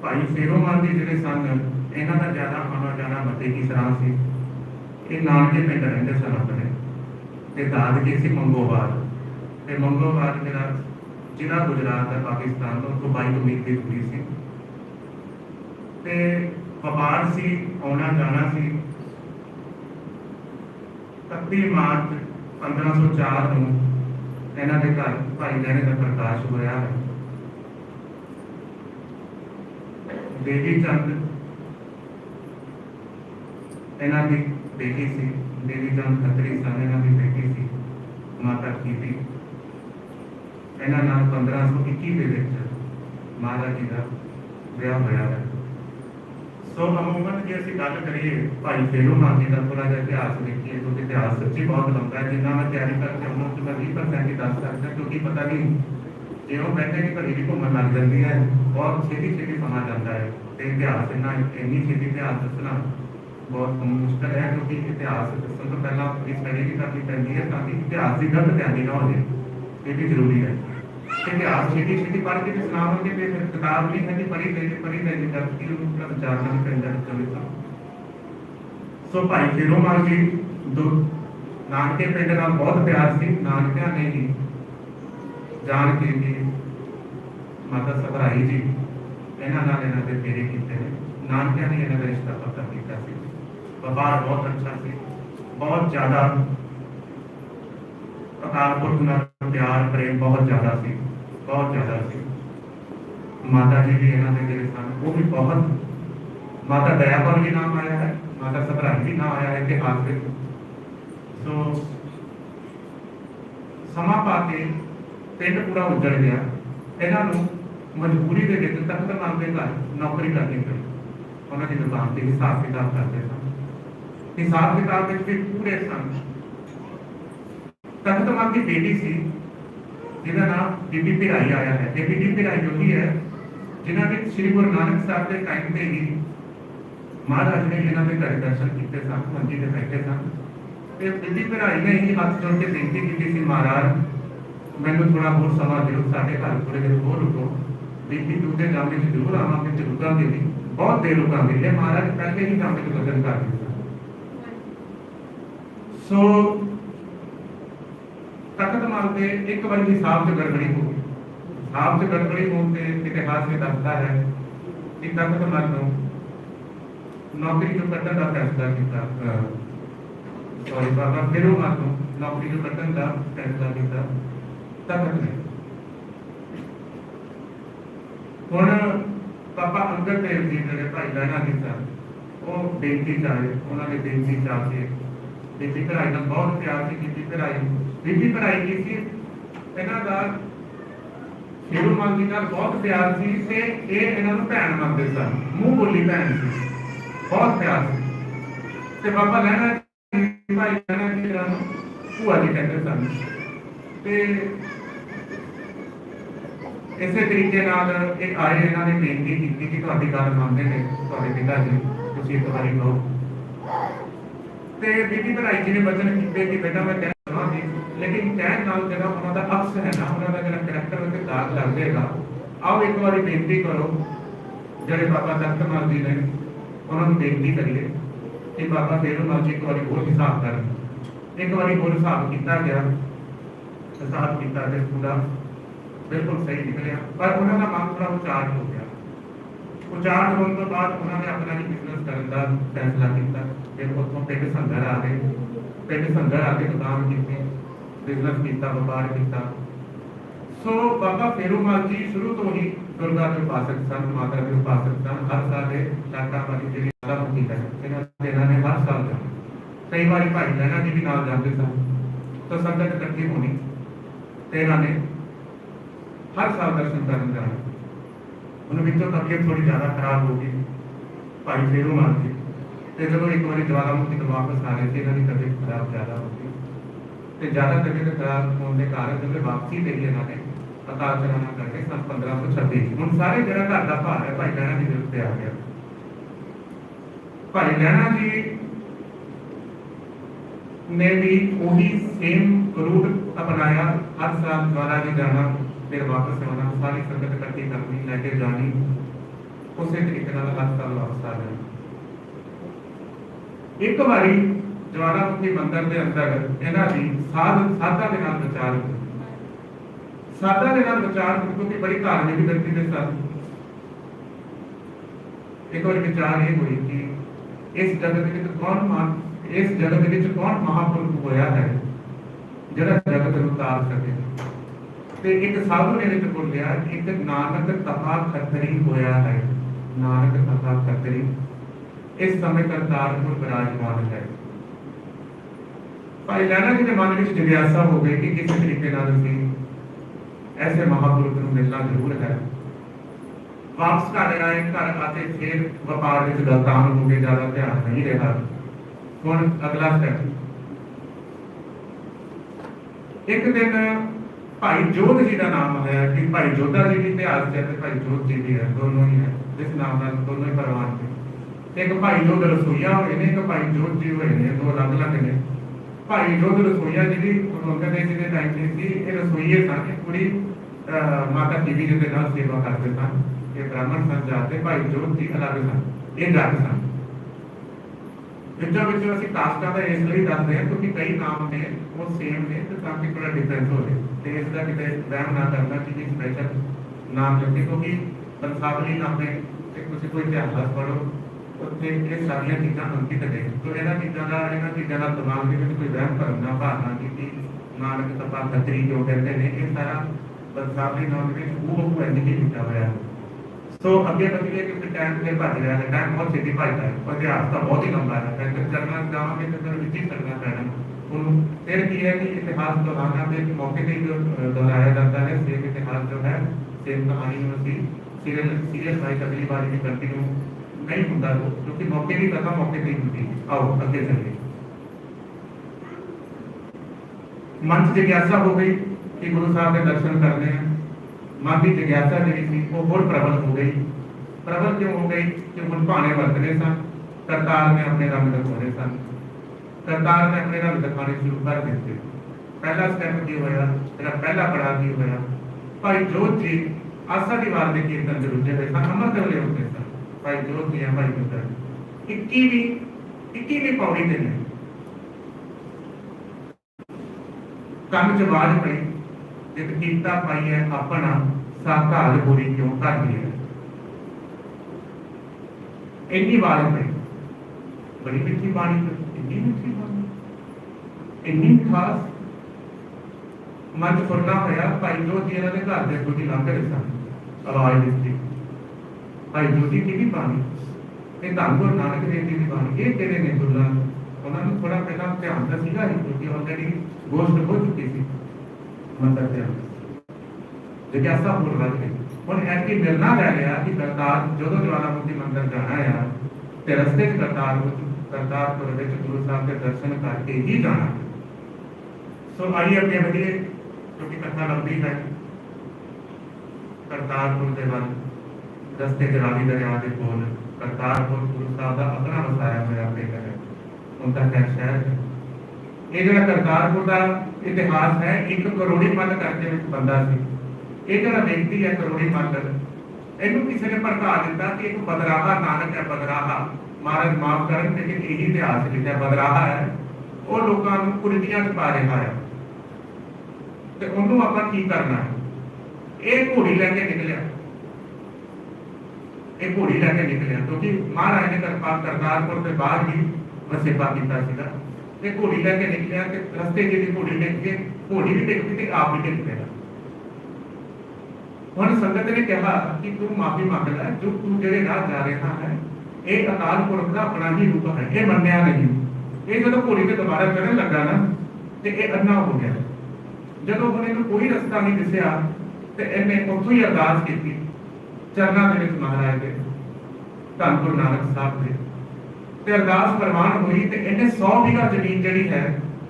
भाई फेरू मान जी जिहड़े सन, इन्हां दा ज़्यादा आना जाना मते की सराह सी। ये नानके पिंड रहिंदे सन अपने, ते दादके सी मंगोबाद। ते मंगोबाद जिहड़ा जिला गुजरात है पाकिस्तान तो 22 मील की दूरी सी। ते व्यापार सी, आना जाना सी। 31 मार्च 1504 ਨੂੰ ਇਹਨਾਂ ਦੇ ਘਰ ਭਾਈ ਲਹਿਣੇ ਦਾ ਪ੍ਰਕਾਸ਼ ਹੋਇਆ ਹੈ। ਦੇਵੀ ਚੰਦ ਇਹਨਾਂ ਦੀ ਬੇਟੀ ਸੀ। ਦੇਵੀ ਚੰਦ ਖੱਤਰੀ ਸਨ, ਇਹਨਾਂ ਦੀ ਬੇਟੀ ਸੀ ਮਾਤਾ ਕੀਰਤੀ। ਇਹਨਾਂ ਨਾਲ 1521 ਦੇ ਵਿੱਚ ਮਹਾਰਾਜ ਜੀ ਦਾ ਵਿਆਹ ਹੋਇਆ ਹੈ। ਸੋ ਅਮੂਮਨ ਜੇ ਅਸੀਂ ਗੱਲ ਕਰੀਏ ਭਾਈ ਫੇਰੂ मान जी का थोड़ा ਜਿਹਾ ਇਤਿਹਾਸ ਦੇਖੀਏ तो इतिहास सच्ची बहुत लंबा है। जिन्ना मैं तैयारी करके आऊँ तो मैं 20% ही दस सकता, क्योंकि पता नहीं जो बैठे नहीं घड़ी भी घूमन लग जाती है, बहुत छेती छेती समा जाता है। तो इतिहास इन्ना इन्नी छेती इतिहास दसना बहुत मुश्किल है, क्योंकि इतिहास दसन तो पहला स्टडी भी करनी पैंती है ताकि इतिहास की गलत बयानी ना हो जाए, ये भी जरूरी है। इतिहास छेती छेती पढ़ के सुनाओगे तो फिर किताब नहीं है कि पढ़ी गई करती उसका विचारना भी पैदा चलेगा। सो भाई फेरू मान जी नानके पिंड नाल बहुत प्यार सी। नानकिया ने ही जान के जी माता सबराई जी इन्हां नाल इन्हां दे फेरे कीते ने। नानकिया ने इन्हां दा रिश्ता पक्का कीता सी। व्यापार बहुत अच्छा सी, बहुत ज़्यादा अकाल पुरख नाल प्यार प्रेम बहुत ज़्यादा सी, बहुत ज़्यादा सी। माता जी भी इन्हां दे जिहड़े सन वो भी बहुत, माता दयापल भी नाम आया है, माता सबराई भी नाम आया है इतिहास में। सो समा पा के पिंड पूरा उजड़ गया। इन्हां नूं मजबूरी के विच तख्त मान के घर नौकरी करनी पई। उन्हां दी दुकान ते हिसाब किताब करते सन, हिसाब किताब विच भी पूरे सन। तख्त मान की बेटी सी जिहदा नाम बीबी भिराई आया है। ये बीबी भिराई जो ही है जिन्हां ने श्री गुरु नानक साहब के टाइम पे ही महाराज ने इन्हां दे घर दर्शन किए सन, मंजी ते बैठे सन। ते बीबी भिराई ने ही हाथ जोड़ के बेनती की सी, महाराज मैनूं थोड़ा होर समा दिओ, साडे घर थोड़े दिन होर रुको। बीबी दूजे जामे च जरूर आवांगे ते रुकांगे भी, बहुत देर रुकांगे। ये महाराज पहले ही जामे च वचन कर दित्ता। सो तख्त माल के एक बार हिसाब से गड़बड़ी हो गई। हिसाब से गड़बड़ी होने से इतिहास में दसता है कि तख्त माल को नौकरी जो कटन का फैसला किया, सॉरी बाबा फेरू माल को नौकरी जो कटन का फैसला किया तख्त ने। हुण बाबा अंगद देव जी जिहड़े भाई लहणा जी सन वो बेनती चाहे, उन्होंने बेनती चाह के बीबी भिराई नाल बहुत प्यार सी। बीबी भिराई की सी इन्हां दा फेरू मान जी नाल बहुत प्यार सी ते ये इन्हां नूं भैण मनदे सन, मूंह बोली भैण सी, बहुत प्यार सी। ते बाबा लहणा जी भाई लहणा जी नूं भूआ जी कहते सन। ते इसे तरीके नाल ये आए, इन्हां ने बेनती की कि तुहाडी गल मंनदे ने तुहाडे पिता जी, तुसीं एक वारी कहो। ते बीबी भिराई जी ने वचन कीते कि बेटा मैं कहना चाहांगी, लेकिन कहण नाल जिहड़ा उन्हां दा अक्स है ना, उन्हां दा जिहड़ा करैक्टर उते दाग लग जाएगा। आओ एक बारी बेनती करो जिहड़े बाबा तख्त माल जी ने उन्हां नूं बेनती करिए कि बाबा फेरू माल जी एक बारी होर हिसाब करन। एक बारी होर हिसाब किया गया, हिसाब किया ते पूरा बिल्कुल सही निकलिया, पर उन्होंने मन थोड़ा उचार्ज हो गया। उचार्ज होने तो बाद उन्होंने अपना ही बिजनेस करने का फैसला किया। फिर उतों पिंड संघर आ गए, पिंड संघर आके दुकान की, बिजनेस किया, व्यापार किया। सो बाबा फेरू माल जी शुरू तो ही दुर्गा के उपासक सन, माता के उपासक सन। हर साल ये शाखा वाली जी ज्वाला मुखी है, इन्होंने हर साल जाना। कई बार भाई लहना जी भी नाल जाते सन, तो संगत इकट्ठी होनी, तो इन्होंने हर साल दर्शन करने जाना। उन्होंने तबीयत थोड़ी ज़्यादा खराब हो गई भाई फेरू मान जी, तो जब एक बार ज्वालामुखी तो वापस आ रहे थे, इन्होंनी तबीयत खराब ज़्यादा हो गई, तो ज़्यादा तबीयत खराब होने के कारण जब वापसी के लिए इन्होंने अकाल चलाना करके सन 1526 हूँ सारे जरा घर का भार है भाई लहना जी के उत्ते आ गया। भाई लहना जी ने भी वही सेम रूट अपनाया, हर साल ज्वाला जी जाना, फिर वापस आना, सारी संगत इकट्ठी करनी, लेके जानी, उसी तरीके हर साल वापस आ जाना। एक बारी ज्वालामुखी मंदिर के अंदर इन्हों की साधा के नाल विचार हुई। साधा के नाल विचार क्योंकि बड़ी धार्मिक व्यक्ति के साथ एक बार विचार ये हुई कि इस जगत में कौन महापुरुष होया है जिहड़ा जगत नूं तार सके। ते एक साधु ने विच बोलिया एक नानक तपा खतरी होया है, नानक तपा खतरी इस समय करतारपुर विराजमान है। भाई लहना जी के मन में जिज्ञासा हो गई कि किस तरीके नाल असीं ऐसे महापुरुष को मिलना जरूर है। वापस घर आए, घर आते फिर व्यापार में गलतान हो गए, ज्यादा ध्यान नहीं रहा। हुण अगला स्टेप, एक दिन भाई जोध जी का नाम आया कि भाई जोधा जी भी इतिहास है, भाई जोध जी भी है, दोनों ही है, जिस नाम नाल दोनों ही परवान थे। एक भाई जोध रसोईया हुए ने, एक भाई जोध जी हुए ने, दो अलग अलग ने। भाई जोध रसोईया जी गुरु जी के टाइम से सी, ये रसोईये सन, पूरी माता देवी जी के नाल सेवा करते सन, ये ब्राह्मण सन जाते। भाई जोध जी अलग सन, ये जट सन। विचों असं कास्टा का इसलिए दसते हैं क्योंकि कई नाम ने वो सेम ने, तो काफी थोड़ा डिफरेंस हो जाए, तो इसका कितने वहम ना करना कि स्पेशल नाम रखे, क्योंकि बंसावली नाम में कोई इतिहास पढ़ो उत्थे ये सारिया चीज़ां अंकित ने। तो इन्हां चीज़ां का दिमाग में कोई वहम भरम ना भावना कि नानक तपा खतरी जो कहते हैं, ये सारा बंसावली नाम में वो एंटिटी लिखा हुआ है। तो अगे बढ़िए क्योंकि टाइम से भज रहा है, टाइम बहुत छेती भजता है और इतिहास का बहुत ही लंबा है, फिर चलना जावांगे तो फिर विच ही चलना पैना। फिर की है कि इतिहास दोहराना के मौके पर जो दोहराया जाता है, सेम इतिहास जो है सेम कहानी में अभी सीरियल वाइज अगली बार भी कंटिन्यू नहीं होता, क्योंकि मौके की कथा मौके पर ही होती है। आओ अगे चलिए। मन से जिज्ञासा हो गई कि गुरु साहब के दर्शन करने हैं, मन की जिज्ञासा जी वो होर प्रबल हो गई। प्रबल क्यों हो गई कि मुझ भाने वरतने सन, करतार में अपने रंग दिखाने सन, करतार में अपने रंग दिखाने शुरू कर देते। पहला स्टेप की होया, तेरा पहला पड़ाव की होया, भाई जोत जी आसा की वार के कीर्तन से रुझे हुए सन, अमृत वेले होते सन। भाई जोत जी भाई पुत्र 21वीं पौड़ी ते ने कंन च आवाज पई, जित कीता पाई है अपना साकाल बुरी क्यों कर दी है। इन्नी आवाज पई, बड़ी मीठी बाणी, इन्नी मीठी बाणी, इन्नी खास। मन फुरना होया, भाई जोत जी इन्हां दे घर दे अगों दी लंघ रहे सन, आवाज दित्ती, भाई जोत जी की बाणी, ये धन गुरु नानक देव जी की बाणी, ये तेरे ने गुरु उन्होंने थोड़ा पहला ध्यान का सीगा, क्योंकि ऑलरेडी गोष्ट हो चुकी थी मतलब ध्यान जिज्ञासा हो रही है। ਹੁਣ ਐਸੀ ਨਿਰਣਾ ਲੈ ਲਿਆ ਕਿ ਕਰਤਾਰ ਜਦੋਂ ਜਵਾਲਾਮੁਖੀ ਮੰਦਿਰ ਜਾਣਾ ਆ ਤੇ ਰਸਤੇ 'ਚ ਕਰਤਾਰਪੁਰ ਵਿੱਚ ਗੁਰੂ ਸਾਹਿਬ ਦੇ ਦਰਸ਼ਨ ਕਰਕੇ ਹੀ ਜਾਣਾ। ਸੋ ਆइए ਅੱਗੇ बढ़िए, क्योंकि कथा लंबी है। करतारपुर के बाद रस्ते च रावी दरिया के कोल करतारपुर गुरु साहब का अपना वसाया हुआ पिंड है, उनका शहर है। ये जो करतारपुर का इतिहास है, एक करोड़ी मल करके एक बंदा सी, ये जो व्यक्ति है करोड़ी मल, इनू किसी ने भड़का दिता कि एक बदराहा नानक है, बदराहा महाराज माफ करन, लेकिन यही इतिहास लिखा बदराहा है, वो लोगों को कुरीतियां च पा रहा है, तो उन्होंने आप की करना है। एक घोड़ी लैके निकलिया, एक घोड़ी लैके निकलिया, क्योंकि महाराज ने करतारपुर के बाद ही वसेपा किया सीगा, ते घोड़ी लैके निकलिया, ते रस्ते जी घोड़ी डिग के घोड़ी भी डिग पई ते आप भी डिग पिया। ਹੁਣ ਸੰਗਤ ਨੇ ਕਿਹਾ ਕਿ ਤੂੰ ਮਾਫੀ ਮੰਗ ਲੈ, ਜੋ ਤੂੰ ਜਿਹੜੇ ਰਾਹ ਜਾ ਰਿਹਾ ਹੈ ਇਹ ਅਕਾਲ ਪੁਰਖ ਦਾ ਆਪਣਾ ਹੀ ਰੂਪ ਹੈ, ਇਹ ਮੰਨਿਆ ਨਹੀਂ। ਇਹ ਜਦੋਂ ਘੋੜੀ ਤੇ ਦੁਬਾਰਾ ਚੜ੍ਹਨ ਲੱਗਾ ਨਾ ਤੇ ਇਹ ਅੰਨਾ ਹੋ ਗਿਆ। ਜਦੋਂ ਹੁਣ ਇਹਨੂੰ ਕੋਈ ਰਸਤਾ ਨਹੀਂ ਦਿਸਿਆ ਤੇ ਇਹਨੇ ਉੱਥੋਂ ਹੀ ਅਰਦਾਸ ਕੀਤੀ ਚਰਨਾਂ ਦੇ ਵਿੱਚ ਮਹਾਰਾਜ ਦੇ, ਧੰਨ ਗੁਰੂ ਨਾਨਕ ਸਾਹਿਬ ਦੇ, ਤੇ ਅਰਦਾਸ ਪ੍ਰਵਾਨ ਹੋਈ ਤੇ ਇਹਨੇ 100 ਬਿਘਾ ਜ਼ਮੀਨ ਜਿਹੜੀ ਹੈ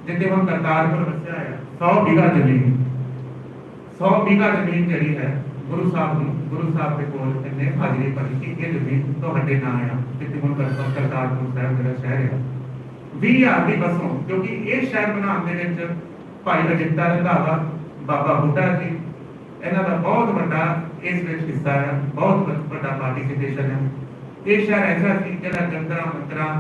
ਜਿੱਥੇ ਹੁਣ ਕਰਤਾਰਪੁਰ ਵਸਿਆ ਹੈ, 100 ਬਿਘਾ ਜ਼ਮੀਨ, 100 ਬਿਘਾ ਜ਼ਮੀਨ ਜਿਹੜੀ ਹੈ ਗੁਰੂ ਸਾਹਿਬ ਦੇ ਕੋਲ ਇਹਨੇ ਹਾਜ਼ਰੀ ਭਰੀ ਕਿ ਇਹ ਜ਼ਮੀਨ ਤੁਹਾਡੇ ਨਾਂ ਆ, ਜਿੱਥੇ ਹੁਣ ਕਰਤਾਰਪੁਰ ਸਾਹਿਬ ਜਿਹੜਾ ਸ਼ਹਿਰ ਹੈ 20,000 ਦੀ ਬਸੋਂ, ਕਿਉਂਕਿ ਇਹ ਸ਼ਹਿਰ ਬਣਾਉਣ ਦੇ ਵਿੱਚ ਭਾਈ ਅਜਿੱਤਾ ਰੰਧਾਵਾ, ਬਾਬਾ ਬੁੱਢਾ ਜੀ, ਇਹਨਾਂ ਦਾ ਬਹੁਤ ਵੱਡਾ ਇਸ ਵਿੱਚ ਹਿੱਸਾ ਹੈ, ਬਹੁਤ ਵੱਡਾ ਪਾਰਟਿਸਿਪੇਸ਼ਨ ਹੈ। ਇਹ ਸ਼ਹਿਰ ਐਸਾ ਸੀ ਜਿਹੜਾ ਜੰਤਰਾਂ ਮੰਤਰਾਂ,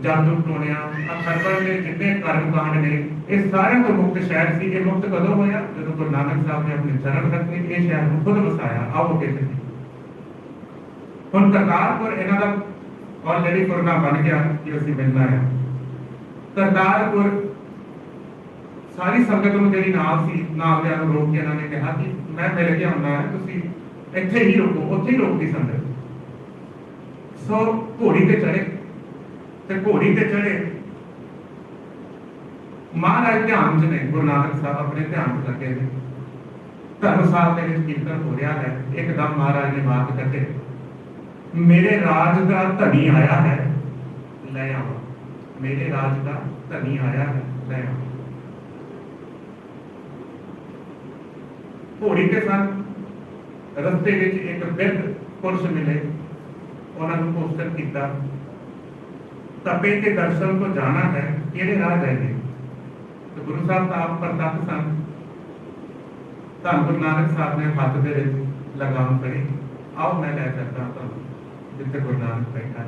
ਜਾਦੂ ਟੋਣਿਆਂ, ਖਰਬਲ ਦੇ ਜਿੰਨੇ ਕਰਮ ਕਾਂਡ ਨੇ ਇਹ ਸਾਰਿਆਂ ਤੋਂ ਮੁਕਤ ਸ਼ਹਿਰ ਸੀ। ਇਹ ਮੁਕਤ ਕਦੋਂ ਹੋਇਆ? ਜਦੋਂ ਗੁਰੂ ਨਾਨਕ ਸਾਹਿਬ ਨੇ ਆਪਣੇ ਚਰਨ ਰਖੇ ਇਹ ਸ਼ਹਿਰ ਨੂੰ ਖੁਦ ਵਸਾਇਆ। ਆਓ ਦੇਖਦੇ ਹਾਂ ਹੁਣ ਕਰਤਾਰਪੁਰ ਇਹਨਾਂ ਦਾ ਆਲਰੇਡੀ ਪੁਰਨਾ ਬਣ ਗਿਆ ਕਿ ਅਸੀਂ ਮਿਲਣਾ ਹੈ। ਕਰਤਾਰਪੁਰ ਸਾਰੀ ਸੰਗਤ ਨੂੰ ਜਿਹੜੀ ਨਾਲ ਸੀ, ਨਾਲ ਦੇ ਨੂੰ ਰੋਕ ਕੇ ਇਹਨਾਂ ਨੇ ਕਿਹਾ ਕਿ ਮੈਂ ਮਿਲ ਕੇ ਆਉਣਾ ਹੈ, ਤੁਸੀਂ ਇੱਥੇ ਹੀ ਰੁਕੋ। ਉੱਥੇ ਹੀ ਰੋਕਦੀ ਸੰਗਤ। ਸੋ ਘੋੜੀ ਤੇ ਚੜੇ ਤੇ ਘੋੜੀ ਤੇ ਚੜੇ ਮਹਾਰਾਜ ਧਿਆਨ ਚ ਨੇ, ਗੁਰੂ ਨਾਨਕ ਸਾਹਿਬ ਆਪਣੇ ਧਿਆਨ ਚ ਲੱਗੇ ਨੇ। ਧਰਮਸਾਲ ਦੇ ਵਿੱਚ ਕੀਰਤਨ ਹੋ ਰਿਹਾ ਹੈ। ਇੱਕਦਮ ਮਹਾਰਾਜ ਨੇ ਬਾਤ ਕੱਢੇ, ਮੇਰੇ ਰਾਜ ਦਾ ਧਨੀ ਆਇਆ ਹੈ, ਲੈ ਆਓ। ਮੇਰੇ ਰਾਜ ਦਾ ਧਨੀ ਆਇਆ ਹੈ, ਲੈ ਆਓ। ਘੋੜੀ ਕੇ ਸਨ ਰਸਤੇ ਵਿੱਚ ਇੱਕ ਬਿਰਧ ਪੁਰਸ਼ ਮਿਲੇ, ਉਹਨਾਂ ਨੂੰ ਪੁੱਛਣ ਕੀਤਾ ਤਪੇ ਕੇ ਦਰਸ਼ਨ ਤੋਂ ਜਾਣਾ ਹੈ, ਕਿਹੜੇ ਰਾਹ ਜਾਈਏ? ਤੇ ਗੁਰੂ ਸਾਹਿਬ ਤਾਂ ਆਪ ਪ੍ਰਤੱਖ ਸਨ। ਧੰਨ ਗੁਰੂ ਨਾਨਕ ਸਾਹਿਬ ਨੇ ਹੱਥ ਦੇ ਵਿੱਚ ਲਗਾਮ ਫੜੀ, ਆਓ ਮੈਂ ਲੈ ਚੱਲਦਾ ਤੁਹਾਨੂੰ ਜਿੱਥੇ ਗੁਰੂ ਨਾਨਕ ਬੈਠਾ।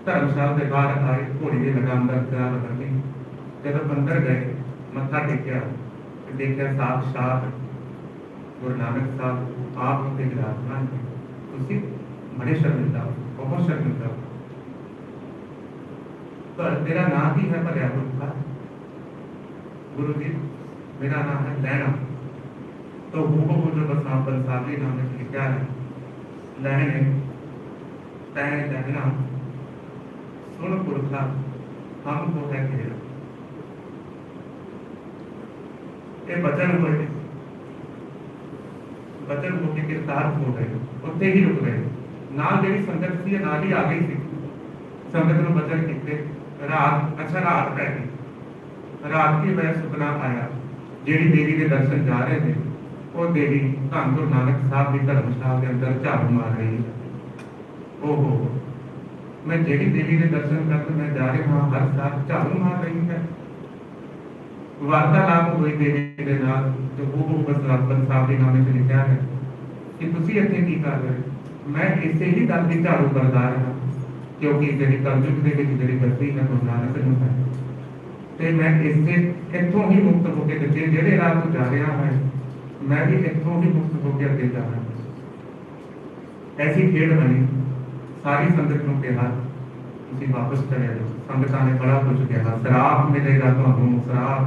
ਧਰਮਸ਼ਾਲਾ ਦੇ ਬਾਹਰ ਆਏ, ਘੋੜੀ ਦੇ ਲਗਾਮ ਦਾ ਇੰਤਜ਼ਾਰ ਕਰਨੀ। ਜਦੋਂ ਅੰਦਰ ਗਏ, ਮੱਥਾ ਟੇਕਿਆ ਤੇ ਦੇਖਿਆ ਸਾਖਸ਼ਾਤ ਗੁਰੂ ਨਾਨਕ ਸਾਹਿਬ ਆਪ ਉੱਤੇ ਵਿਰਾਜਮਾਨ ਨੇ। ਤੁਸੀਂ ਬੜੇ ਸ਼ਰਮਿੰਦਾ ਹੋ, ਬਹੁਤ ਸ਼ਰਮਿੰਦਾ ਹੋ। ਪਰ तेरा नाम ही है भलिया पुरखा? गुरु जी मेरा नाम है लैना। तो हूबहू जो बंसाली नाम में लिखा है, लैने तै लहना सुन पुरखा हमको है घेरा। ये बचन हुए, बचन होके किरतार्थ हो गए, उत्थे ही रुक गए। नाल जेहड़ी संगत सी नाल ही आ गई सी। संगत नूं बचन कीते। रात अच्छा रात पै गई। रात की वजह सुपना आया, जेहड़ी देवी के दर्शन जा रहे थे वो देवी धन गुरु नानक साहब की धर्मशाला के अंदर झाड़ू मार रही है। ओहो, मैं जेहड़ी देवी के दर्शन करके मैं जा रही हूँ हर साल झाड़ू मार रही है। वार्तालाप हुई देवी के नाल, जो बंसाल साहब के नामे से लिखा है कि तुसी इत्थे की कर रहे हो? मैं इसे ही दर की झाड़ू करदा रहा, क्योंकि ਜਿਹੜੀ ਕਲਯੁਗ ਦੇ ਵਿੱਚ ਜਿਹੜੀ ਗਤੀ ਹੈ ਗੁਰੂ ਨਾਨਕ ਨੂੰ ਹੈ ਤੇ ਮੈਂ ਇਸੇ ਇੱਥੋਂ ਹੀ ਮੁਕਤ ਹੋ ਕੇ ਤੇ ਜਿਹੜੇ ਰਾਹ ਤੋਂ ਜਾ ਰਿਹਾ ਹਾਂ ਮੈਂ ਵੀ ਇੱਥੋਂ ਹੀ ਮੁਕਤ ਹੋ ਕੇ ਅੱਗੇ ਜਾਣਾ। ਐਸੀ ਖੇਡ ਬਣੀ। ਸਾਰੀ ਸੰਗਤ ਨੂੰ ਕਿਹਾ ਤੁਸੀਂ ਵਾਪਸ ਚਲੇ ਜਾਓ। ਸੰਗਤਾਂ ਨੇ ਬੜਾ ਕੁਝ ਕਿਹਾ, ਸ਼ਰਾਪ ਮਿਲੇਗਾ ਤੁਹਾਨੂੰ, ਸ਼ਰਾਪ।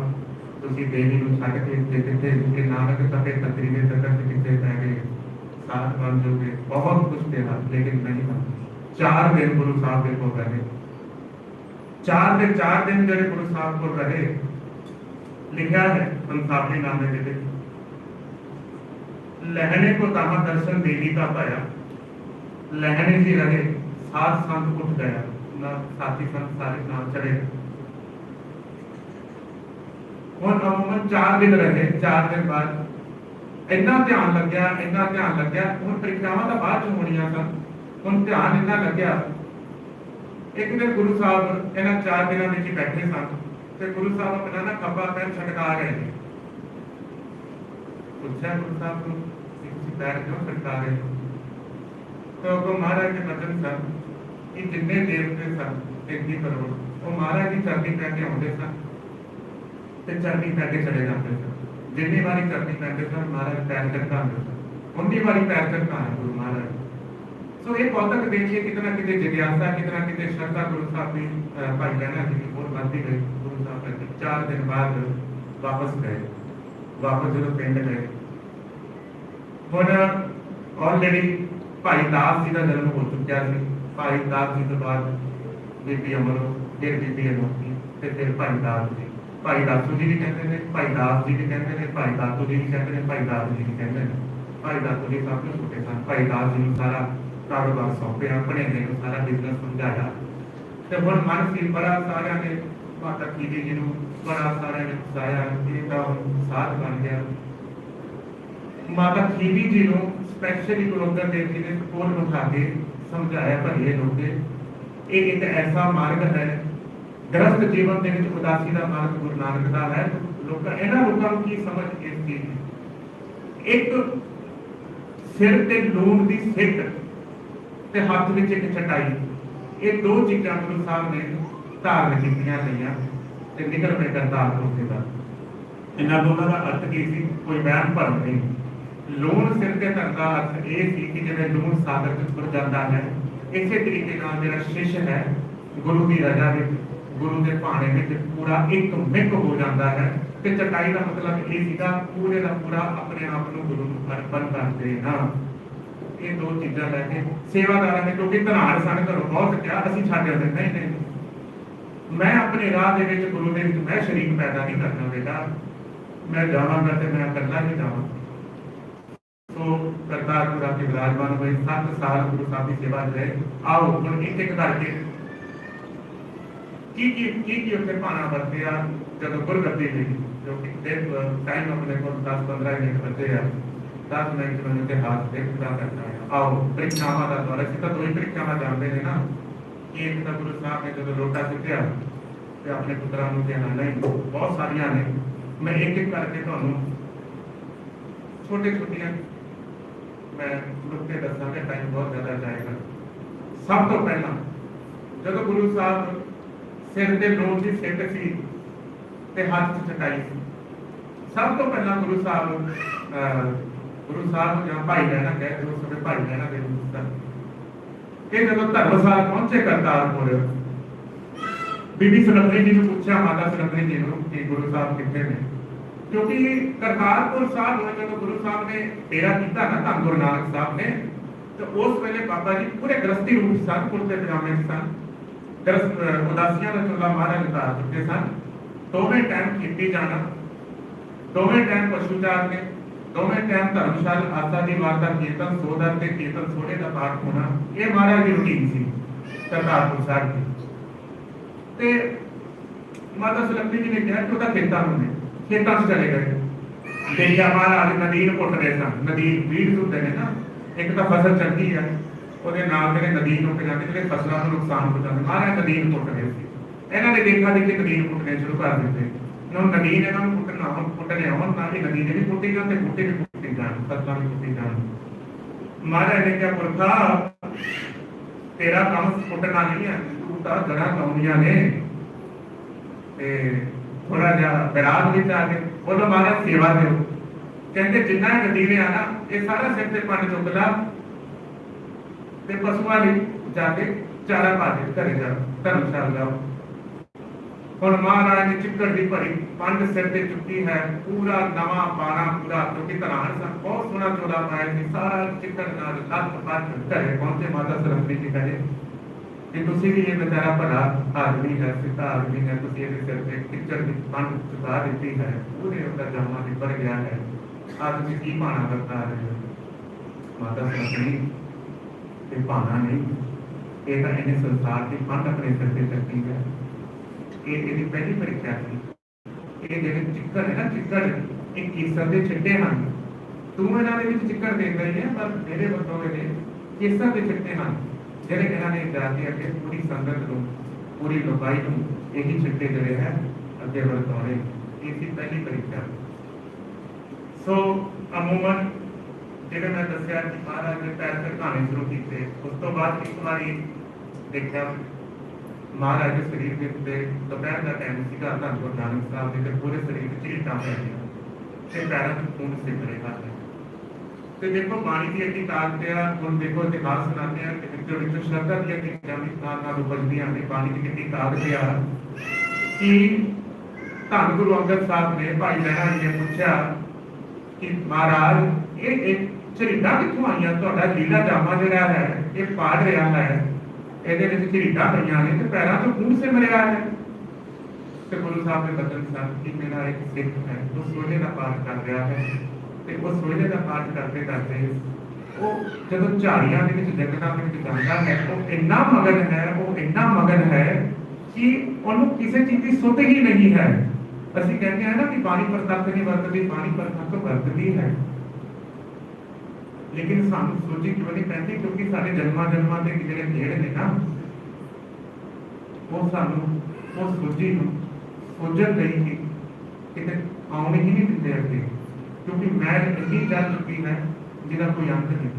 ਤੁਸੀਂ ਦੇਵੀ ਨੂੰ ਛੱਡ ਕੇ ਕਿਤੇ ਨਾਨਕ ਤਕੇ ਤਤਰੀ ਦੇ ਚੱਕਰ ਚ ਕਿਤੇ ਪੈ ਗਏ, ਸਾਥ ਬਣ ਜਾਓਗੇ, ਬਹੁਤ ਕੁਝ ਕਿਹਾ ਲੇਕਿਨ ਨਹੀਂ ਮੰਨੇ। 4 दिन गुरु साहब के कोल रहे। 4 दिन जेडे गुरु साहब कोल रहे, लिखा है बंसाली नामे के विच, लहने को तहाँ दर्शन देवी का पाया, लहने जी रहे, सात संत उठ गया, ना साथी संत सारे नाम चढ़े। और अमूमन 4 दिन रहे। 4 दिन बाद इन्ना ध्यान लग गया, इन्ना ध्यान लग गया। हुण परीक्षावां तां बाद च होणीआं सन, ਹੁਣ ਧਿਆਨ ਇੰਨਾ ਲੱਗਿਆ। ਇੱਕ ਦਿਨ ਗੁਰੂ ਸਾਹਿਬ ਇਹਨਾਂ 4 ਦਿਨਾਂ ਵਿੱਚ ਹੀ ਬੈਠੇ ਸਨ ਤੇ ਗੁਰੂ ਸਾਹਿਬ ਆਪਣਾ ਨਾ ਖੱਬਾ ਪੈਰ ਛਟਕਾ ਰਹੇ ਨੇ। ਪੁੱਛਿਆ ਗੁਰੂ ਸਾਹਿਬ ਨੂੰ ਤੁਸੀਂ ਪੈਰ ਕਿਉਂ ਛਟਕਾ ਰਹੇ ਹੋ? तो वो महाराज के वचन सन कि जिन्ने देवते सन 33 करोड़ वो महाराज की चरनी पैके आते सन ते चरनी पैके चले जाते सन। जिन्नी बारी चरनी पैके सन महाराज पैर चटकाते सन, उन्नी बारी पैर चटकाने गुरु महाराज। सो ये कौतक देखिए कितना कितने जिज्ञासा, कितना कितने श्रद्धा गुरु साहब की भाई लैना जी की बहुत बढ़ती गई। गुरु साहब ने 4 दिन बाद वापस गए। वापस जो पिंड गए, ऑलरेडी भाई दास जी का जन्म हो चुका है। भाई दास जी तो बाद बीबी अमरो, फिर बीबी अनोखी, फिर भाई दास जी। भाई दासू जी भी कहते हैं, भाई दास जी भी कहते हैं, भाई दासू जी भी कहते हैं, भाई दास जी भी कहते हैं। भाई दासू जी सब कुछ छोटे सन, भाई दास जी ने सारा कारोबार सौंपया, पढ़े ने सारा बिजनेस समझाया। तो हम मन से बड़ा सारे ने माता खीवी जी को बड़ा सारे ने बताया कि साथ बन गया। माता खीवी जी को स्पेशली गुरु अंगद देव जी ने कोल उठा के समझाया भलिए लोग एक ऐसा मार्ग है गृहस्थ जीवन के उदासी का मार्ग गुरु नानक का है। लोग इन्होंने लोगों की समझ इस चीज एक सिर ते लून की सिट ते हाथ में एक चटाई, ये दो चीज़ां गुरु साहब ने धारण कीतियां गईयां ते निकल पे करतारपुर से दा। इन्हां दोनों का अर्थ की सी, कोई वहम भरम नहीं। लून सिर ते धरन का अर्थ ये सी कि जिवें लून सागर च तुर जाता है, इसे तरीके नाल मेरा शिष्य है गुरु की रजा विच गुरु के भाणे विच पूरा एक मिक हो जाता है। ते चटाई का मतलब ये सीगा पूरे का पूरा अपने आप को गुरु नूं अर्पण कर देना। ये दो चीज़ां लैके सेवादारां ने क्योंकि धनाड़ सन घरों बहुत क्या असीं छड्ड दिंदे नहीं नहीं, मैं अपने राह दे विच गुरु दे विच मैं शरीक पैदा नहीं करना बेटा, मैं जावांगा ते मैं इकल्ला ही जावां। तो करतारपुर आके विराजमान हुए 7 साल गुरु साहब की सेवा रहे। आओ हुण एक एक करके की उत्थे भाना वरतिया जब गुरगद्दी हुई, जो कि टाइम अपने को 10-15 मिनट बचे आ, 10 मिनट में इतिहास से पूरा करना है। आओ परीक्षावां का दौर है, तो 2 परीक्षावां जानते हैं ना कि एक तो गुरु साहब ने जो लोटा सुटिया ते अपने पुत्रां नूं कहना नहीं, बहुत सारियां ने, मैं एक एक करके तुहानूं छोटे छोटियां मैं नुक्ते दसांगा, टाइम बहुत ज्यादा जाएगा। सब तो पहला जब गुरु साहब सिर ते लोट की सिट सी ते हाथ च चटाई सी, सब तो पहला गुरु साहब जहाँ भाई लहना कहते उस समय भाई लहना दे ये जब धर्मशाला पहुंचे करतारपुर, बीबी सुलखनी जी ने पूछा माता सुलखनी जी को कि गुरु साहब कितने ने, क्योंकि करतारपुर साहब जब गुरु साहब ने डेरा किया ना धन गुरु नानक साहब ने, तो उस वेले बाबा जी पूरे गृहस्थी रूप सन, कुर्ते पजामे सन, उदासियां का चूल्हा महाराज उतार चुके सन। दोवें टाइम खेती जाना, दोवें टाइम पशु चारने, दोवें टाइम धर्मशाला आस्था दी वार्ता कीर्तन सोदर ते कीर्तन सोने का पाठ होना, ये महाराज की रूटीन सी करतारपुर साहब की। ते माता सुलखनी जी ने कहा कि उहदा खेतां में खेतां च चले गए, देखिया महाराज नदीन पुट रहे सन। नदीन बीज होंदे ने ना, एक तो फसल चलती है ਉਹਦੇ ਨਾਲ ਜਿਹੜੇ ਨਦੀਨ ਉੱਠ ਜਾਂਦੇ ਜਿਹੜੇ ਫਸਲਾਂ ਨੂੰ ਨੁਕਸਾਨ ਪਹੁੰਚਾਉਂਦੇ, ਮਹਾਰਾਜ ਨਦੀਨ ਪੁੱਟ ਰਹੇ ਸੀ। ਇਹਨਾਂ ਨੇ ਦੇਖਾ ਦੇਖੀ ਨਦੀਨ ਪੁੱਟਣੇ ਸ਼ੁਰੂ ਕਰ ਦਿੱਤੇ। ਹੁਣ ਨਦੀਨ ਇਹਨਾਂ ਨੂੰ ਪੁੱਟਣੇ ਆਉਣ ਨਾ, ਇਹ ਨਦੀਨ ਵੀ ਪੁੱਟੀ ਜਾਣ ਤੇ ਬੂਟੇ ਵੀ ਪੁੱਟੀ ਜਾਣ, ਫਸਲਾਂ ਵੀ ਪੁੱਟੀ ਜਾਣ। ਮਹਾਰਾਜ ਨੇ ਕਿਹਾ ਪੁਰਖਾ ਤੇਰਾ ਕੰਮ ਪੁੱਟਣਾ ਨਹੀਂ ਹੈ, ਤੂੰ ਤਾਂ ਜੜ੍ਹਾਂ ਲਾਉਣੀਆਂ ਨੇ। ਤੇ ਥੋੜਾ ਜਿਹਾ ਵਿਰਾਗ ਵਿੱਚ ਆ ਕੇ ਬੋਲੋ ਮਹਾਰਾਜ ਸੇਵਾ ਦਿਓ। ਕਹਿੰਦੇ ਜਿੰਨਾ ਨਦੀਨ ਆ ਨਾ ਇਹ ਸਾਰਾ ਸਿਰ ਤੇ ਪੰਡ ਚੁੱਕ ਲਾ ਤੇ ਪਸ਼ੂਆਂ ਲਈ ਜਾ ਕੇ ਚਾਰਾ ਪਾ ਦੇ, ਘਰੇ ਜਾ ਧਰਮਸ਼ਾਲਾ ਜਾਓ। ਹੁਣ ਮਹਾਰਾਜ ਨੇ ਚਿੱਕੜ ਦੀ ਭਰੀ ਪੰਡ ਸਿਰ ਤੇ ਚੁੱਕੀ ਹੈ, ਪੂਰਾ ਨਵਾਂ ਪਾਣਾ ਪੂਰਾ, ਕਿਉਂਕਿ ਧਨਾਨ ਸਾ ਬਹੁਤ ਸੋਹਣਾ ਚੋਲਾ ਪਾਇਆ ਸੀ, ਸਾਰਾ ਚਿੱਕੜ ਨਾਲ ਲੱਤ ਪੱਟ ਘਰੇ ਪਹੁੰਚੇ। ਮਾਤਾ ਸੁਲਖਣੀ ਜੀ ਕਹੇ ਕਿ ਤੁਸੀਂ ਵੀ ਇਹ ਵਿਚਾਰਾ ਭਲਾ ਆਦਮੀ ਹੈ, ਸਿੱਧਾ ਆਦਮੀ ਹੈ, ਤੁਸੀਂ ਇਹਦੇ ਸਿਰ ਤੇ ਚਿੱਕੜ ਦੀ ਪੰਡ ਚੁਕਾ ਦਿੱਤੀ ਹੈ, ਪੂਰੇ ਉਹਦਾ ਜਾਮਾ ਨਿਭਰ ਗਿਆ ਹੈ, ਅੱਜ ਤੁਸੀਂ ਕੀ ਪਾਣਾ ਵਰਤਾ ਰਹੇ ਹੋ। ਮਾਤਾ ਸੁਲਖਣੀ ਇਹ ਭਾਣਾ ਨਹੀਂ, ਇਹ ਤਾਂ ਇਹਨੇ ਸੰਸਾਰ ਦੀ ਪੰਡ ਆਪਣੇ ਸਿਰ ਤੇ ਚੱਕੀ ਹੈ। ਇਹ ਇਹਦੀ ਪਹਿਲੀ ਪ੍ਰੀਖਿਆ ਸੀ। ਇਹ ਜਿਹੜੇ ਚਿੱਕੜ ਹੈ ਨਾ, ਚਿੱਕੜ ਇਹ ਕੇਸਰ ਦੇ ਛਿੱਟੇ ਹਨ, ਤੂੰ ਇਹਨਾਂ ਦੇ ਵਿੱਚ ਚਿੱਕੜ ਦੇਖ ਰਹੀ ਹੈ, ਪਰ ਮੇਰੇ ਵੱਲੋਂ ਇਹ ਕੇਸਰ ਦੇ ਛਿੱਟੇ ਹਨ ਜਿਹੜੇ ਇਹਨਾਂ ਨੇ ਜਾ ਕੇ ਅੱਗੇ ਪੂਰੀ ਸੰਗਤ ਨੂੰ, ਪੂਰੀ ਲੋਕਾਈ ਨੂੰ ਇਹੀ ਛਿੱਟੇ ਜਿਹੜੇ ਹੈ ਅੱਗੇ ਵਰਤਾਉਣੇ। ਇਹ ਸੀ ਪਹਿਲੀ ਪ੍ਰੀਖਿਆ। ਸੋ ਅਮੂਮਨ ਜਿਹੜੇ ਮੈਂ ਦੱਸਿਆ ਕਿ ਮਹਾਰਾਜ ਨੇ ਪੈਰ ਝਟਕਾਣੇ ਸ਼ੁਰੂ ਕੀਤੇ, ਉਸ ਤੋਂ ਬਾਅਦ ਇੱਕ ਵਾਰੀ ਦੇਖਿਆ ਮਹਾਰਾਜ ਦੇ ਸਰੀਰ ਦੇ ਉੱਤੇ ਦੁਪਹਿਰ ਦਾ ਟਾਈਮ ਸੀਗਾ, ਧੰਨ ਗੁਰੂ ਨਾਨਕ ਸਾਹਿਬ ਦੇ ਤੇ ਪੂਰੇ ਸਰੀਰ ਵਿੱਚ ਝੀਟਾਂ ਪੈ ਗਈਆਂ ਤੇ ਪੈਰਾਂ 'ਚ ਖੂਨ ਸਿੱਧ ਰਿਹਾ ਹੈ। ਤੇ ਦੇਖੋ ਬਾਣੀ ਦੀ ਇੰਨੀ ਤਾਕਤ ਆ। ਹੁਣ ਦੇਖੋ ਇਤਿਹਾਸ ਸੁਣਾਉਂਦੇ ਆ ਕਿ ਵਿੱਚੋਂ ਵਿੱਚੋਂ ਸ਼ਰਧਾ ਦੀਆਂ ਚੀਜ਼ਾਂ ਵੀ ਨਾਲ ਉਪਜਦੀਆਂ ਨੇ। ਬਾਣੀ ਦੀ ਕਿੰਨੀ ਤਾਕਤ ਆ ਕਿ ਧੰਨ ਗੁਰੂ ਅੰਗਦ ਸਾਹਿਬ ਨੇ ਭਾਈ ਲਹਿਣਾ ਜੀ ਨੇ ਪੁੱਛਿਆ ਕਿ ਮਹਾਰਾਜ ਇਹ ਝਰੀਟਾਂ ਕਿੱਥੋਂ ਆਈਆਂ? ਤੁਹਾਡਾ ਲੀਲਾ ਜਾਮਾ ਜਿਹੜਾ ਹੈ ਇਹ ਪਾੜ ਰਿਹਾ ਹੈ, ਇਹਦੇ ਵਿੱਚ ਝਰੀਟਾਂ ਪਈਆਂ ਨੇ ਤੇ ਪੈਰਾਂ ਤੋਂ ਖੂਨ ਸਿਮਰਿਆ ਹੈ। ਤੇ ਗੁਰੂ ਸਾਹਿਬ ਦੇ ਬਚਨ ਸਨ ਕਿ ਮੇਰਾ ਇੱਕ ਸਿੱਖ ਹੈ ਉਹ ਸੋਹਲੇ ਦਾ ਪਾਠ ਕਰ ਰਿਹਾ ਹੈ, ਤੇ ਉਹ ਸੋਹਲੇ ਦਾ ਪਾਠ ਕਰਦੇ ਕਰਦੇ ਉਹ ਜਦੋਂ ਝਾੜੀਆਂ ਦੇ ਵਿੱਚ ਜੰਗਲਾਂ ਦੇ ਵਿੱਚ ਜਾਂਦਾ ਹੈ, ਉਹ ਇੰਨਾ ਮਗਨ ਹੈ, ਉਹ ਇੰਨਾ ਮਗਨ ਹੈ ਕਿ ਉਹਨੂੰ ਕਿਸੇ ਚੀਜ਼ ਦੀ ਸੁੱਧ ਹੀ ਨਹੀਂ ਹੈ। ਅਸੀਂ ਕਹਿੰਦੇ ਹਾਂ ਨਾ ਕਿ ਪਾਣੀ ਪ੍ਰਤੱਖ ਨਹੀਂ ਵਰਤਦੀ, ਪਾਣੀ ਪ੍ਰਤੱਖ ਵਰਤਦੀ ਹੈ, ਲੇਕਿਨ ਸਾਨੂੰ ਸੋਝੀ ਕਿਉਂ ਨਹੀਂ ਪੈਂਦੀ? ਕਿਉਂਕਿ ਸਾਡੇ ਜਨਮਾਂ ਦੇ ਜਿਹੜੇ ਖੇਡ ਨੇ ਨਾ, ਉਹ ਸਾਨੂੰ ਉਹ ਸੋਝੀ ਨੂੰ ਸੋਝਣ ਲਈ ਹੀ ਕਿਤੇ ਆਉਣ ਹੀ ਨਹੀਂ ਦਿੰਦੇ ਅੱਗੇ, ਕਿਉਂਕਿ ਮੈਲ ਇੰਨੀ ਚੱਲ ਚੁੱਕੀ ਹੈ ਜਿਹਦਾ ਕੋਈ ਅੰਤ ਨਹੀਂ।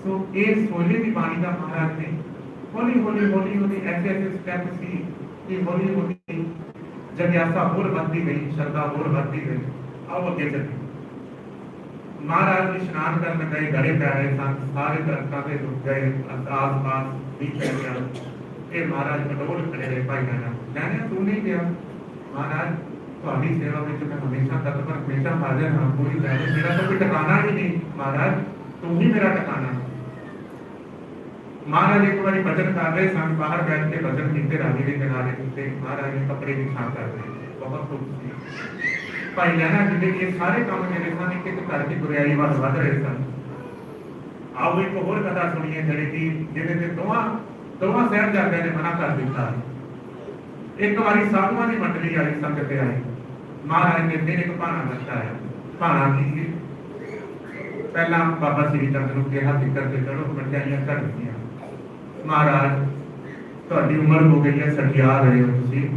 ਸੋ ਇਹ ਸੋਝੇ ਦੀ ਬਾਣੀ ਦਾ ਮਹਾਰਾਜ ਨੇ ਹੌਲੀ ਹੌਲੀ ਐਸੇ ਸਟੈਪ ਸੀ ਕਿ ਹੌਲੀ ਹੌਲੀ ਜਗਿਆਸਾ ਹੋਰ ਵੱਧਦੀ ਗਈ, ਸ਼ਰਧਾ ਹੋਰ ਵੱਧਦੀ ਗਈ। ਆਓ ਅੱਗੇ ਚੱਲੀਏ। ਮਹਾਰਾਜ ਇਸ਼ਨਾਨ ਕਰਨ ਗਏ, ਗੜੇ ਪੈ ਰਹੇ ਸਨ, ਸਾਰੇ ਦਰਖਤਾਂ ਤੇ ਰੁਕ ਗਏ, ਆਸ ਪਾਸ ਵੀ ਪੈ ਗਿਆ। ਇਹ ਮਹਾਰਾਜ ਕਟੋਲ ਖੜੇ ਰਹੇ ਭਾਈ ਨਾਲ, ਕਹਿੰਦੇ ਤੂੰ ਨਹੀਂ ਗਿਆ? ਮਹਾਰਾਜ ਤੁਹਾਡੀ ਸੇਵਾ ਵਿੱਚ ਮੈਂ ਹਮੇਸ਼ਾ ਤਤਪਰ, ਹਮੇਸ਼ਾ ਹਾਜ਼ਰ ਹਾਂ, ਕੋਈ ਗੱਲ ਮੇਰਾ ਤਾਂ ਕੋਈ ਟਿਕਾਣਾ ਹੀ ਨਹੀਂ। ਮਹਾਰਾਜ ਤੂੰ ਹੀ ਮੇਰਾ ਟਿਕਾਣਾ। ਮਹਾਰਾਜ ਇੱਕ ਵਾਰੀ ਭਜਨ ਕਰ ਰਹੇ ਸਨ, ਬਾਹਰ ਬੈਠ ਕੇ ਭਜਨ ਕੀਤੇ ਰਾਵੀ ਦੇ ਕਿਨਾਰੇ ਉੱਤੇ। ਮਹਾਰਾਜ ਨੇ ਕੱਪੜੇ ਦੀ ਛਾਂ ਕਰ ਰਹੇ, ਬਹੁਤ ਖੁਸ਼ ਸੀ। ਭਾਈ ਲਹਿਣਾ ਜੀ ਦੇ ਇਹ ਸਾਰੇ ਕੰਮ ਜਿਹੜੇ ਸਨ ਇੱਕ ਘਰ ਦੀ ਬੁਰਾਈ ਵੱਲ ਵੱਧ ਰਹੇ ਸਨ। ਆਓ ਇੱਕ ਹੋਰ ਕਥਾ ਸੁਣੀਏ ਜਿਹੜੀ ਕਿ ਜਿਹਦੇ ਤੇ ਦੋਵਾਂ ਸਾਹਿਬਜ਼ਾਦਿਆਂ ਨੇ ਮਨਾ ਕਰ ਦਿੱਤਾ। ਇੱਕ ਵਾਰੀ ਸਾਧੂਆਂ ਦੀ ਮੰਡਲੀ ਆਈ, ਸੰਗਤ ਤੇ ਆਈ। ਮਹਾਰਾਜ ਨੇ ਫਿਰ ਇੱਕ ਭਾਣਾ ਦੱਸਿਆ। ਭਾਣਾ ਕੀ ਸੀ? ਪਹਿਲਾਂ ਬਾਬਾ ਸ੍ਰੀ ਚੰਦ ਨੂੰ ਕਿਹਾ ਫਿਕਰ ਤੇ ਚੜੋ, ਮਠਿਆਈਆਂ ਘੱਟ ਗਈਆਂ। ਮਹਾਰਾਜ ਤੁਹਾਡੀ ਉਮਰ ਹੋ ਗਈ ਹੈ, ਸਠਿਆ ਰਹੇ ਹੋ ਤੁਸੀਂ,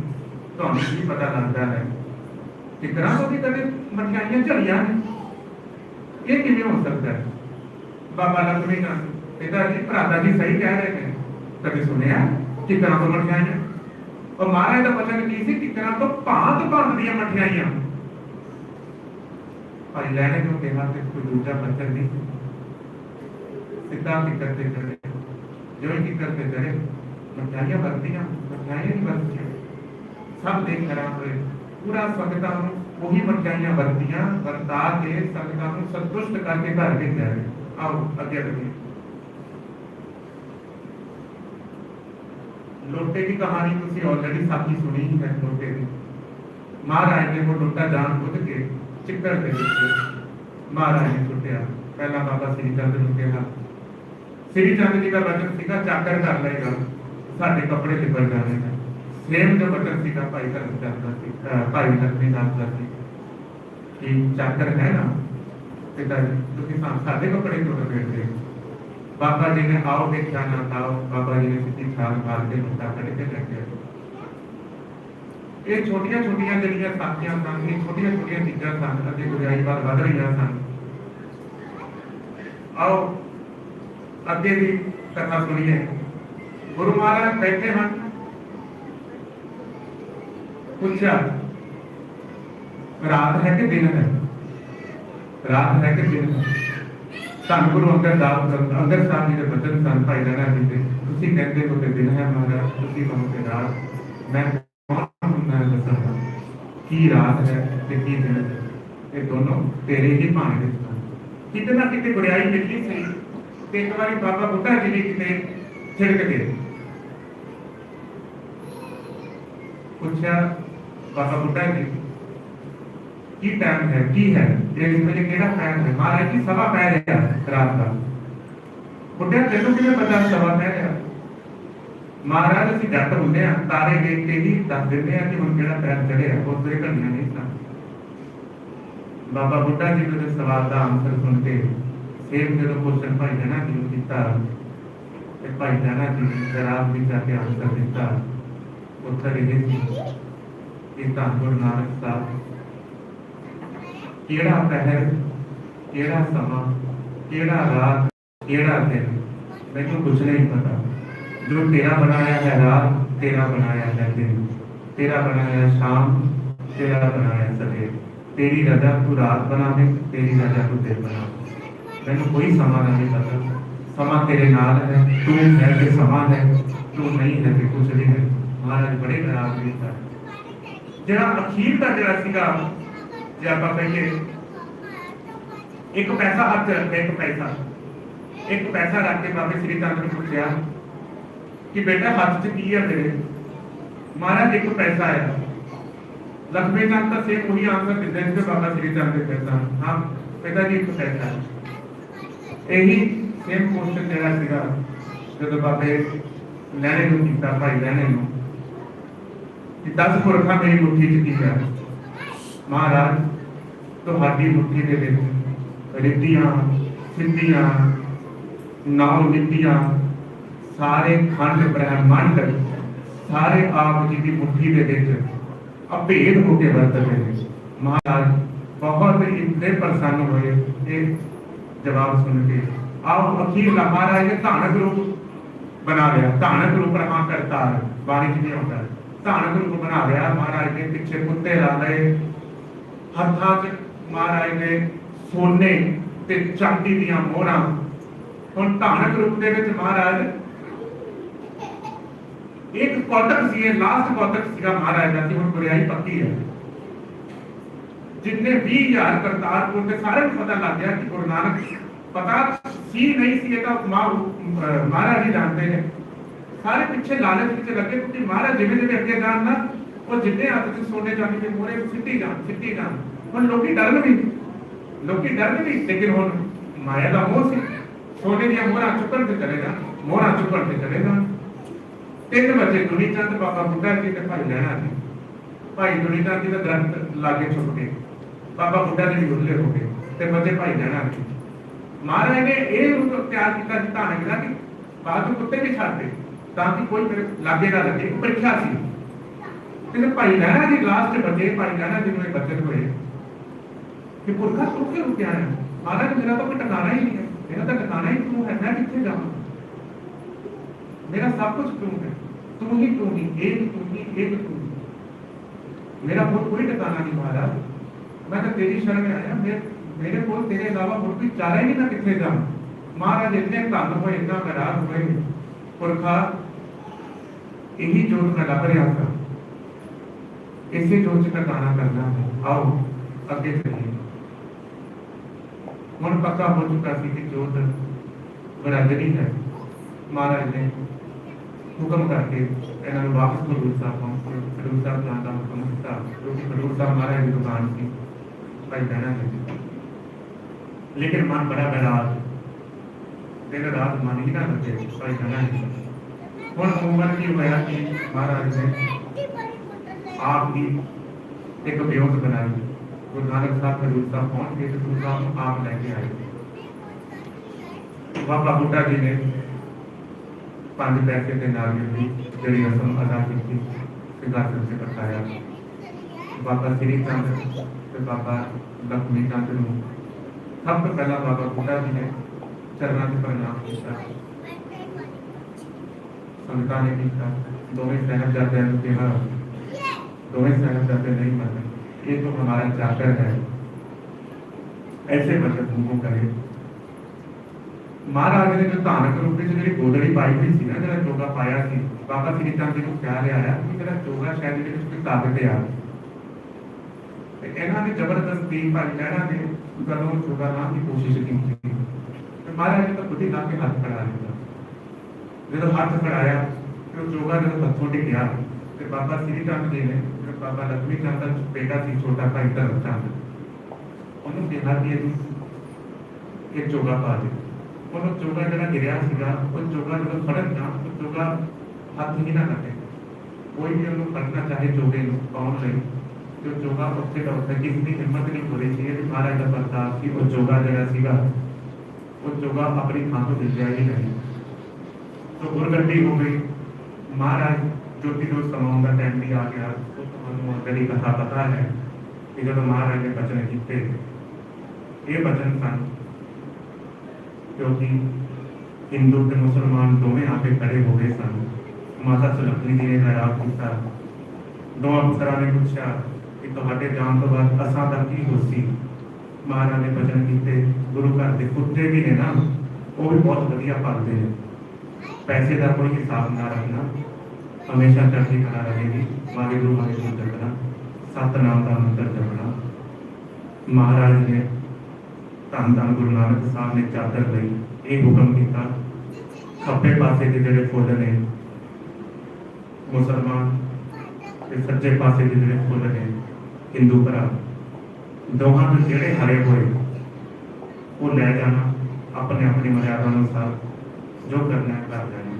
ਤੁਹਾਨੂੰ ਕੀ ਪਤਾ ਲੱਗਦਾ ਹੈ? ਫਿਕਰਾਂ ਤੋਂ ਵੀ ਕਦੇ ਮਠਿਆਈਆਂ ਝੜੀਆਂ ਨੇ, ਇਹ ਕਿਵੇਂ ਹੋ ਸਕਦਾ ਹੈ? ਬਾਬਾ ਲక్ష్ਮੀ ਚੰਦ ਪਿਤਾ ਜੀ, ਭਰਾਤਾ ਜੀ ਸਹੀ ਕਹਿ ਰਹੇ ਨੇ, ਕਦੇ ਸੁਣਿਆ ਫਿਕਰਾਂ ਤੋਂ ਮਠਿਆਈਆਂ? और महाराज का वचन की सी कितना तो भांत भांत दी मठियाइयां। भाई लैने को कहा कि कोई दूसरा वचन नहीं, सीधा फिकर से चढ़े, जो ही फिकर से चढ़े मठियाइयां बरतियां, मठियाइयां नहीं बरतियां, सब देख खराब हुए। पूरा संगतां नूं वही मठियाइयां बरतियां, बरता के संगतां नूं संतुष्ट करके घर के गए। आओ अगे बढ़िए। लोटे की कहानी तुसी ऑलरेडी साथी सुनी ही है। लोटे की महाराज ने वो लोटा जान बुझ के चिक्कर दे महाराज ने सुटिया। पहला बाबा श्री चंद ने कहा, श्री चंद जी का वचन सीगा चाकर कर लेगा, साडे कपड़े लिबड़ जाने हैं। सेम जो वचन सीगा भाई धर्मचंद का सी, भाई लक्ष्मीनाथ का सी कि चाकर है ना पिताजी, तुसी साडे कपड़े क्यों लपेटते? बाबा जी ने आओ देखा ना आओ, बाबा जी ने सीधी छाल मार के लोटा कट के रख दिया। ये छोटिया छोटिया जड़ियां साथियां सन, ये छोटिया छोटिया चीजां सन, अगे बुराई वाल वध रही सन। आओ अगे भी कथा सुनिए। गुरु महाराज बैठे हैं, पूछा रात है कि दिन है? रात है कि दिन है? ਧੰਨ ਗੁਰੂ ਅੰਗਦ ਸਾਹਿਬ ਜੀ ਦੇ ਬਚਨ ਸਨ ਭਾਈ ਲਹਿਣਾ ਜੀ ਦੇ। ਤੁਸੀਂ ਕਹਿੰਦੇ ਹੋ ਕਿ ਦਿਨ ਹੈ ਮਹਾਰਾਜ, ਤੁਸੀਂ ਕਹੋ ਕਿ ਰਾਤ। ਮੈਂ ਕੌਣ ਹੁੰਦਾ ਹੈ ਦੱਸਾਂ ਕੀ ਰਾਤ ਹੈ ਤੇ ਕੀ ਦਿਨ ਹੈ? ਇਹ ਦੋਨੋਂ ਤੇਰੇ ਹੀ ਭਾਣੇ ਵਿੱਚ ਹਨ। ਕਿਤੇ ਨਾ ਕਿਤੇ ਗੁਰਿਆਈ ਮਿਲੀ ਸੀ ਤੇ ਇੱਕ ਵਾਰੀ ਬਾਬਾ ਬੁੱਢਾ ਜੀ ਨੇ ਕਿਤੇ ਛਿੜਕ ਗਏ। ਪੁੱਛਿਆ ਬਾਬਾ ਬੁੱਢਾ ਜੀ की टाइम है, की है ये मेरे केड़ा टाइम है? महाराज जी सवा पै रहा रात का। बुढ़िया तेनू किवें पता सवा पै रहा? महाराज असि जट हुंदे आ, तारे देख के ही दस दिंदे आ कि हुण केड़ा पैर चढ़िया। उस वे घड़ियां नहीं सन। बाबा बुढ़ा जी ने सवाल का आंसर सुन के सेम जो क्वेश्चन भाई लहणा जी ने कीता ते भाई लहणा जी ने जवाब भी जाके आंसर दिता। उत्तर ये सी कि धन गुरु नानक साहब केड़ा पहर, केड़ा समा, केड़ा रात, केड़ा दिन मैनू कुछ नहीं पता। जो तेरा बनाया है रात, तेरा बनाया है दिन, तेरा बनाया शाम, तेरा बनाया सवेर। तेरी रजा तू रात बना दे, तेरी रजा तू दिन बना दे। मैनू कोई समा नहीं पता। समा तेरे नाल है, तू है कि समा है, तू नहीं है कि कुछ नहीं है। महाराज बड़े नाराज भी था। जरा अखीर का जरा सीगा जे आपां कहिए एक पैसा हाथ च रखा, एक पैसा रख के बाबे श्री चंद ने पूछा कि बेटा हाथ च की है मेरे? महाराज एक पैसा है। लक्ष्मी चंद का सेम वही आंसर दिते थे बाबा श्री चंद के पैसा, हाँ पिताजी एक पैसा है। यही सेम क्वेश्चन जरा सीगा जो बाबे लैने को कीता, भाई लैने को कि 10 पुरखा मेरी मुट्ठी च की है। महाराज तुहाडी मुट्ठी दे विच रिद्धियां सिद्धियां नौ निधियां सारे खंड ब्रह्मांड सारे आप जी की मुट्ठी दे विच अभेद होके वरतते हैं। महाराज बहुत इतने प्रसन्न हुए ये जवाब सुन के। आप अखीर महाराज ने धानक रूप बना लिया, धानक रूप रहा करता है, बारिश नहीं होता है, धानक रूप बना लिया। महाराज ने पीछे कुत्ते ला लए, हत्थां च महाराज ने सोने ते चांदी दियां मोहरां। हुण धानक रूप दे विच महाराज एक कौतक सी, लास्ट कौतक सीगा महाराज दा कि हुण बुराई पक्की है। जितने 20,000 करतारपुर के सारे को पता लग गया कि गुरु नानक पता सी नहीं सी, तो महाराज ही जानते हैं। सारे पीछे लालच पीछे लगे क्योंकि महाराज जिवें जिवें अगे जान ना और जितने हथ च सोने चांदी के मोहरे सिੱਟੀ जान। हुण लोकी डरन भी, लेकिन हुण माया दा मोह सी, सोने दी मोहरां चुकण ते चले जाण, मोहरां चुकण ते चले जाण। 3 बजे दुनी चंद बाबा बुड्ढा जी ते भाई लैणा जी, भाई दुनी चंद जी दा दरख्त लागे छुप गए, बाबा बुड्ढा जी भी उरले हो गए ते बचे भाई लैणा जी। महाराज ने यह रूप तैयार किया धानक का कि बाजू कुत्ते भी छड्ड दे ताकि कोई मेरे लागे ना लगे, परीक्षा सी। ते भाई लैणा जी लास्ट बचे, भाई लैणा जी में बचत हुए कि पुरखा तू क्यों रुकिया है? महाराज मेरा तो कोई ठिकाना ही नहीं है, मेरा तो ठिकाना ही तू है, मैं कितने जाऊँ? मेरा सब कुछ तू है, तू ही तू ही, एक तू ही, एक तू ही। मेरा कोई ठिकाना नहीं महाराज, मैं तो तेरी शरण में आया, मेरे को तेरे अलावा और कोई चारा ही नहीं था कितने जाऊँ। महाराज इतने धन हुए, इतना नाराज हुए, पुरखा यही जोत में लग रहा था, इसे जोत का गाना करना है, आओ अगे चलिए। मन पक्का हो चुका थी कि जोत बरादरी है। महाराज ने हुक्म करके इन्होंने वापस खडूर साहब पहुंचे, खडूर साहब जाने का हुक्म दिता क्योंकि खडूर साहब महाराज की दुकान थी भाई जाना है। लेकिन मन बड़ा बेराज, दिन रात मन ही ना लगे भाई जाना है। हुण उम्र की होया कि महाराज ने आप ही एक बेहोश बनाई। गुरु नानक साहब खडूर साहब पहुंच गए, गुरु साहब आप लेके आए। बाबा बुड्ढा जी ने 5 पैसे के नारियल की जड़ी रस्म अदा की, सिंहासन से बताया। बाबा श्री चंद ते बाबा लक्ष्मी चंद नूं सब तो पहला बाबा बुड्ढा जी ने चरणों से प्रणाम किया, संगतां ने किया। दोवें साहिबजादियां नूं कहा, दोवें साहिबजादे नहीं मरने, ये तो हमारा चाकर है, ऐसे बचत मुंह करे। महाराज ने जो धानक रूप में जी गोदड़ी पाई हुई सी ना, जरा चोगा पाया सी, बाबा श्री चंद जी को ख्याल आया कि मेरा चोगा शायद कोई ताकत आ। इन्होंने जबरदस्ती भाई लैणा ने गलों चोगा लाने की कोशिश की। महाराज ने तो खुद ही ला के हाथ फड़ा लिया। जो हाथ फड़ाया तो चोगा जो हथों टिकया, फिर बाबा श्री चंद जी ने बाबा लक्ष्मी चंद का बेटा सी छोटा भाई धर्म चंद, उन्होंने कहा कि ये चोगा पा दे। उन्होंने चोगा जरा गिरिया सीगा, वो चोगा जो फड़न ना तो चोगा हाथ ही ना लगे। कोई भी उन्होंने फड़ना चाहे चोगे पाउन लई तो चोगा उत्थे का उत्थे, किसी की हिम्मत नहीं हो रही थी। महाराज का प्रताप कि वो चोगा जरा सीगा, वो चोगा अपनी थां तो दिख ही नहीं। तो गुरगड्डी हो गई। महाराज ज्योति जो समाउन का टाइम भी आ गया। तो गली कथा पता है कि जब महाराज ने बचन किए, ये बचन सन क्योंकि हिंदू के मुसलमान दोवें आके खड़े हो गए सन। माता सुलखनी जी ने हैरान किया, दो अफसरां ने पूछा कि तुहाडे जान तो बाद असां दा की होसी। महाराज ने बचन किए, गुरु घर के कुत्ते भी ने ना, वो भी बहुत वधिया पालते हैं, पैसे का कोई हिसाब ना रखना, हमेशा चढ़ती कला रहेगी। वाहिगुरू वाहिगुरू जपना, सतनाम का मंत्र जपना। महाराज ने ਧੰਨ ਧੰਨ ਗੁਰੂ ਨਾਨਕ ਸਾਹਿਬ ਨੇ ਚਾਦਰ ਲਈ ਇਹ ਹੁਕਮ ਕੀਤਾ, ਖੱਬੇ ਪਾਸੇ ਦੇ ਜਿਹੜੇ ਫੁੱਲ ਨੇ ਮੁਸਲਮਾਨ ਤੇ ਸੱਜੇ ਪਾਸੇ ਦੇ ਜਿਹੜੇ ਫੁੱਲ ਨੇ ਹਿੰਦੂ ਭਰਾ, ਦੋਹਾਂ ਨੂੰ ਜਿਹੜੇ ਹਰੇ ਹੋਏ ਉਹ ਲੈ ਜਾਣਾ, ਆਪਣੇ ਆਪਣੀ ਮਰਿਆਦਾ ਅਨੁਸਾਰ ਜੋ ਕਰਨਾ ਹੈ ਕਰ ਲੈਣਾ।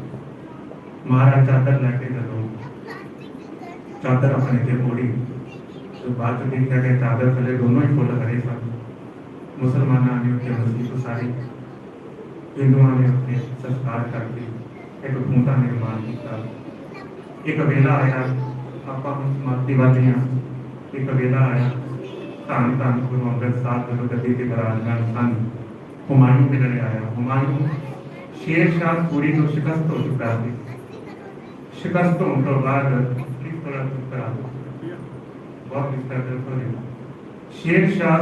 ਮਹਾਰਾਜ ਚਾਦਰ ਲੈ ਕੇ ਜਦੋਂ ਚਾਦਰ ਆਪਣੇ ਤੇ ਮੋੜੀ तो बात तो देखा गया चादर थले दोनों ही फुल हरे सन। मुसलमानों ने उसके मसीह को सारी, हिंदुओं ने अपने संस्कार करके एक खूंटा निर्माण किया। एक वेला आया आप समाप्ति वाले हैं, एक वेला आया धन धन गुरु अंगद साहब जो गद्दी के विराजमान सन। हुमायूं के लड़े आया, हुमायूं शेर शाह पूरी को शिकस्त हो चुका है, शिकस्त होने के बाद थोड़ा चुप करा दो बहुत शेर शाह